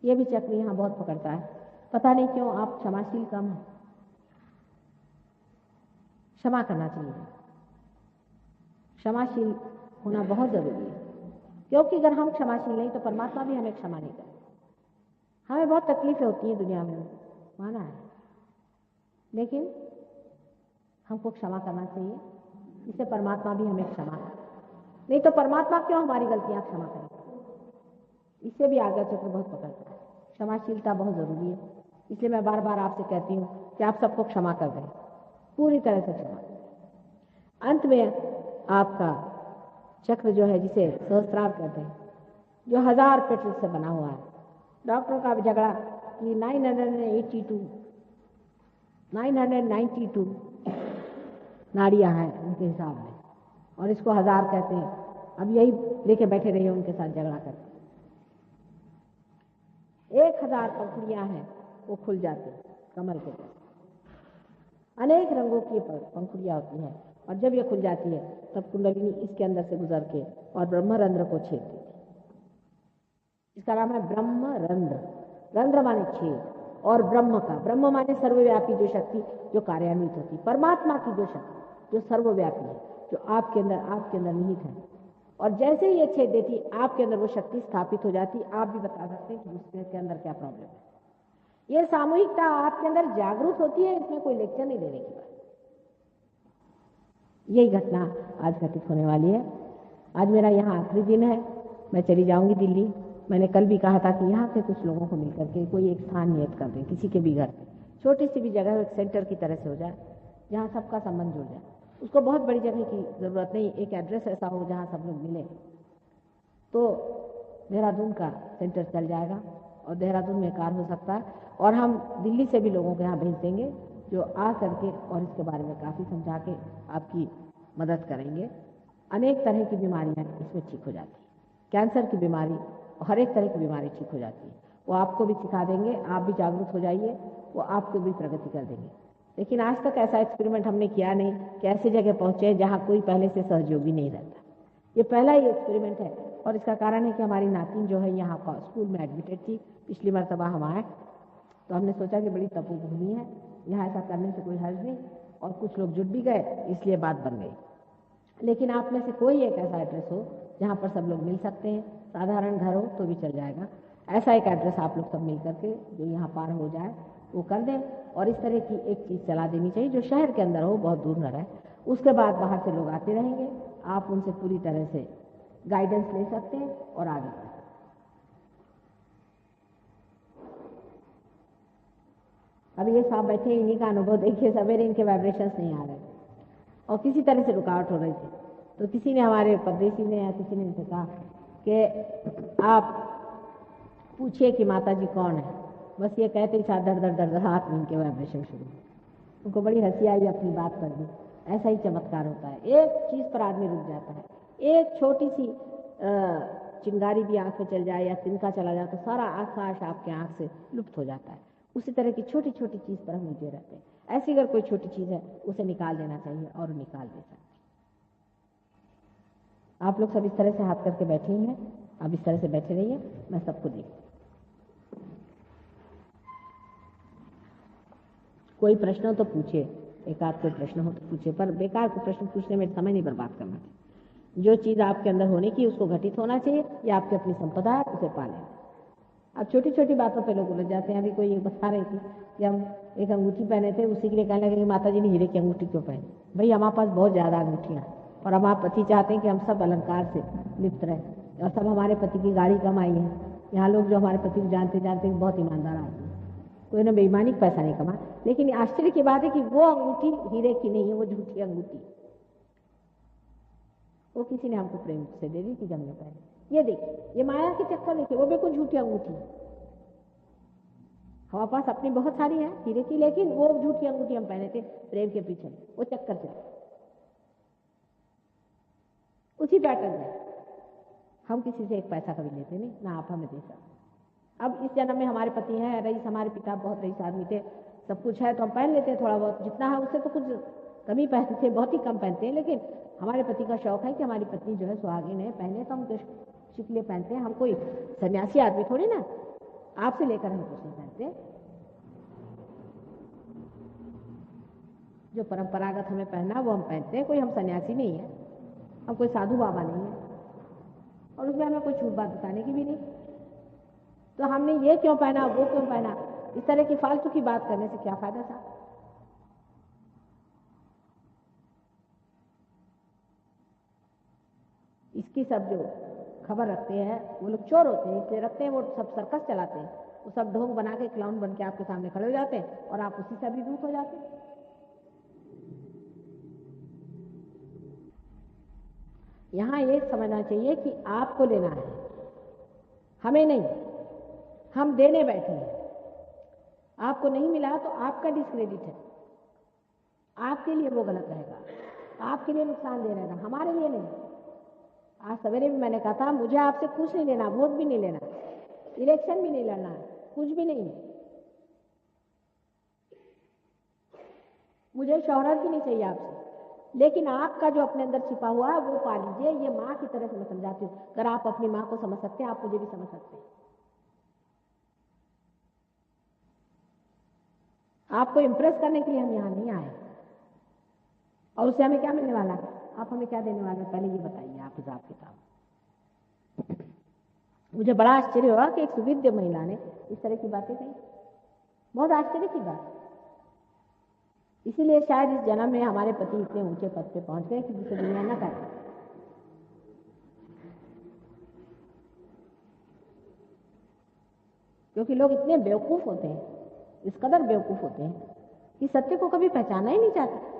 यह भी चक्र यहाँ बहुत पकड़ता है, पता नहीं क्यों आप क्षमाशील कम है। क्षमा करना चाहिए, क्षमाशील होना बहुत जरूरी है, क्योंकि अगर हम क्षमाशील नहीं तो परमात्मा भी हमें क्षमा नहीं करेगा। हमें बहुत तकलीफें होती हैं दुनिया में, माना है, लेकिन हमको क्षमा करना चाहिए, इससे परमात्मा भी हमें क्षमा करे। नहीं तो परमात्मा क्यों हमारी गलतियां क्षमा करेगा? इससे भी आज्ञा चक्र बहुत पकड़ता है। क्षमाशीलता बहुत जरूरी है, इसलिए मैं बार बार आपसे कहती हूँ कि आप सबको क्षमा कर दें, पूरी तरह से क्षमा। अंत में आपका चक्र जो है, जिसे सहस्त्रार कहते हैं, जो 1000 पेटल से बना हुआ है। डॉक्टर का झगड़ा कि 992 नाड़ियां हैं उनके हिसाब में, और इसको 1000 कहते हैं। अब यही लेके बैठे रहिए उनके साथ झगड़ा करके। 1000 पंखुड़ियां हैं, वो खुल जाती है कमल के पास। अनेक रंगों की पंखुड़ियां होती हैं, और जब ये खुल जाती है तब कुंडलिनी इसके अंदर से गुजर के और ब्रह्मरंध्र को छेद देती है। इसका नाम है ब्रह्मरंध्र। रंध्र माने छेद, और ब्रह्म का, ब्रह्म माने सर्वव्यापी जो शक्ति जो कार्यान्वित होती, परमात्मा की जो शक्ति जो सर्वव्यापी है, जो आपके अंदर निहित है। और जैसे ही ये छेद देती, आपके अंदर वो शक्ति स्थापित हो जाती। आप भी बता सकते हैं कि उसके अंदर क्या प्रॉब्लम है। ये सामूहिकता आपके अंदर जागरूक होती है, इसमें कोई लेक्चर नहीं देने की बात। यही घटना आज घटित होने वाली है। आज मेरा यहाँ आखिरी दिन है, मैं चली जाऊंगी दिल्ली। मैंने कल भी कहा था कि यहाँ के कुछ लोगों को मिलकर के कोई एक स्थान नियत कर दें, किसी के भी घर पे, छोटी सी भी जगह एक सेंटर की तरह से हो जाए, जहाँ सबका संबंध जुड़ जाए। उसको बहुत बड़ी जगह की जरूरत नहीं, एक एड्रेस ऐसा हो जहाँ सब लोग मिले तो देहरादून का सेंटर चल जाएगा, और देहरादून में कार्य हो सकता है। और हम दिल्ली से भी लोगों को यहाँ भेज देंगे जो आ करके और इसके बारे में काफ़ी समझा के आपकी मदद करेंगे। अनेक तरह की बीमारियाँ इसमें ठीक हो जाती है, कैंसर की बीमारी, हर एक तरह की बीमारी ठीक हो जाती है। वो आपको भी सिखा देंगे, आप भी जागरूक हो जाइए, वो आपको भी प्रगति कर देंगे। लेकिन आज तक ऐसा एक्सपेरिमेंट हमने किया नहीं कि ऐसी जगह पहुंचे जहां कोई पहले से सहयोगी नहीं रहता। ये पहला ही एक्सपेरिमेंट है और इसका कारण है कि हमारी नातिन जो है यहाँ स्कूल में एडमिटेड थी। पिछली मरतबा हम आए तो हमने सोचा कि बड़ी तपोभूमि है, यहाँ ऐसा करने से कोई हर्ज नहीं, और कुछ लोग जुट भी गए, इसलिए बात बन गई। लेकिन आप में से कोई एक ऐसा एड्रेस हो जहाँ पर सब लोग मिल सकते हैं, साधारण घर हो तो भी चल जाएगा, ऐसा एक एड्रेस आप लोग सब मिल करके जो यहाँ पार हो जाए वो कर दें। और इस तरह की एक चीज़ चला देनी चाहिए जो शहर के अंदर हो, बहुत दूर न रहे। उसके बाद बाहर से लोग आते रहेंगे, आप उनसे पूरी तरह से गाइडेंस ले सकते हैं और आगे बढ़ें। अब ये साहब बैठे, इन्हीं का अनुभव देखिए, सवेरे इनके वाइब्रेशंस नहीं आ रहे और किसी तरह से रुकावट हो रही थी। तो किसी ने, हमारे परदेसी ने या किसी ने इनसे कहा कि आप पूछिए कि माता जी कौन है। बस ये कहते ही साथ दर दर दर हाथ में इनके वाइब्रेशन शुरू। उनको बड़ी हंसी आई अपनी बात पर भी। ऐसा ही चमत्कार होता है, एक चीज़ पर आदमी रुक जाता है, एक छोटी सी चिंगारी भी आँख में चल जाए या तिनका चला जाए तो सारा आकाश आपके आँख से लुप्त हो जाता है। उसी तरह की छोटी छोटी चीज़ पर हम उलझे रहते हैं। ऐसी अगर कोई छोटी चीज़ है उसे निकाल देना चाहिए और निकाल दे सकते। आप लोग सब इस तरह से हाथ करके बैठे ही हैं, अब इस तरह से बैठे रहिए, मैं सबको देखती। कोई प्रश्न हो तो पूछिए, एक आध कोई प्रश्न हो तो पूछिए, पर बेकार को प्रश्न पूछने में समय नहीं बर्बाद करना चाहिए। जो चीज़ आपके अंदर होने की उसको घटित होना चाहिए, या आपकी अपनी संपदा है उसे पालें। अब छोटी छोटी बातों पे लोग उलझ जाते हैं। अभी कोई बता रही थी कि हम एक अंगूठी पहने थे, उसी के लिए कहने लगे कि माता जी ने हीरे की अंगूठी क्यों पहनी। भाई हमारे पास बहुत ज़्यादा अंगूठियाँ हैं और हमारे पति चाहते हैं कि हम सब अलंकार से लिप्त रहें और सब हमारे पति की गाड़ी कमाई है। यहाँ लोग जो हमारे पति को जानते जानते हैं बहुत ईमानदार आदमी, कोई ना बेईमानी पैसा नहीं कमा। लेकिन आश्चर्य की बात है कि वो अंगूठी हीरे की नहीं है, वो झूठी अंगूठी, वो किसी ने हमको प्रेम से दे दी थी जब हमने पहने। ये देखिए, ये माया के चक्कर देखिए, वो बिल्कुल झूठी अंगूठी है। हमारे पास अपनी बहुत सारी है हीरे की, लेकिन वो झूठी अंगूठी हम पहने थे प्रेम के पीछे, वो चक्कर चले। उसी पैटर्न में हम किसी से एक पैसा कभी लेते नहीं, ना आप हमें दे सकते। अब इस जन्म में हमारे पति हैं रईस, हमारे पिता बहुत रईस आदमी थे, सब कुछ है तो हम पहन लेते हैं थोड़ा बहुत, जितना है उससे तो कुछ कम ही पहनते, बहुत ही कम पहनते हैं। लेकिन हमारे पति का शौक है कि हमारी पत्नी जो है सुहागिन है, पहने तो हम कुछ लिए पहनते हैं। हम कोई सन्यासी आदमी थोड़ी ना, आपसे लेकर हम कुछ नहीं पहनते। जो परंपरागत हमें पहनना वो हम पहनते हैं, कोई हम सन्यासी नहीं है, हम कोई साधु बाबा नहीं है, और उसमें हमें कोई छूट बात बताने की भी नहीं। तो हमने ये क्यों पहना, वो क्यों पहना, इस तरह की फालतू की बात करने से क्या फायदा था। इसकी सब जो खबर रखते हैं वो लोग चोर होते हैं, इसलिए रखते हैं, वो सब सर्कस चलाते हैं, वो सब ढोंग बना के क्लाउन बन के आपके सामने खड़े हो जाते हैं और आप उसी से अभिभूत हो जाते हैं। यहाँ ये समझना चाहिए कि आपको लेना है, हमें नहीं, हम देने बैठे हैं। आपको नहीं मिला तो आपका डिस्क्रेडिट है, आपके लिए वो गलत रहेगा, आपके लिए नुकसान दे रहेगा, हमारे लिए नहीं। आज सवेरे भी मैंने कहा था मुझे आपसे कुछ नहीं लेना, वोट भी नहीं लेना, इलेक्शन भी नहीं लड़ना, कुछ भी नहीं, मुझे शोहरत भी नहीं चाहिए आपसे, लेकिन आपका जो अपने अंदर छिपा हुआ है वो पा लीजिए। ये माँ की तरह से मैं समझाती हूँ, अगर आप अपनी माँ को समझ सकते हैं आप मुझे भी समझ सकते हैं। आपको इम्प्रेस करने के लिए हम यहाँ नहीं आए, और उससे हमें क्या मिलने वाला है, आप हमें क्या देने वाले हैं, पहले ये बताइए आप हिसाब किताब। मुझे बड़ा आश्चर्य हुआ कि एक सुविद्य महिला ने इस तरह की बातें कही, बहुत आश्चर्य की बात। इसीलिए शायद इस जन्म में हमारे पति इतने ऊंचे पद पे पहुंच गए कि जिसे दुनिया न करे। क्योंकि लोग इतने बेवकूफ होते हैं, इस कदर बेवकूफ होते हैं कि सत्य को कभी पहचाना ही नहीं चाहते।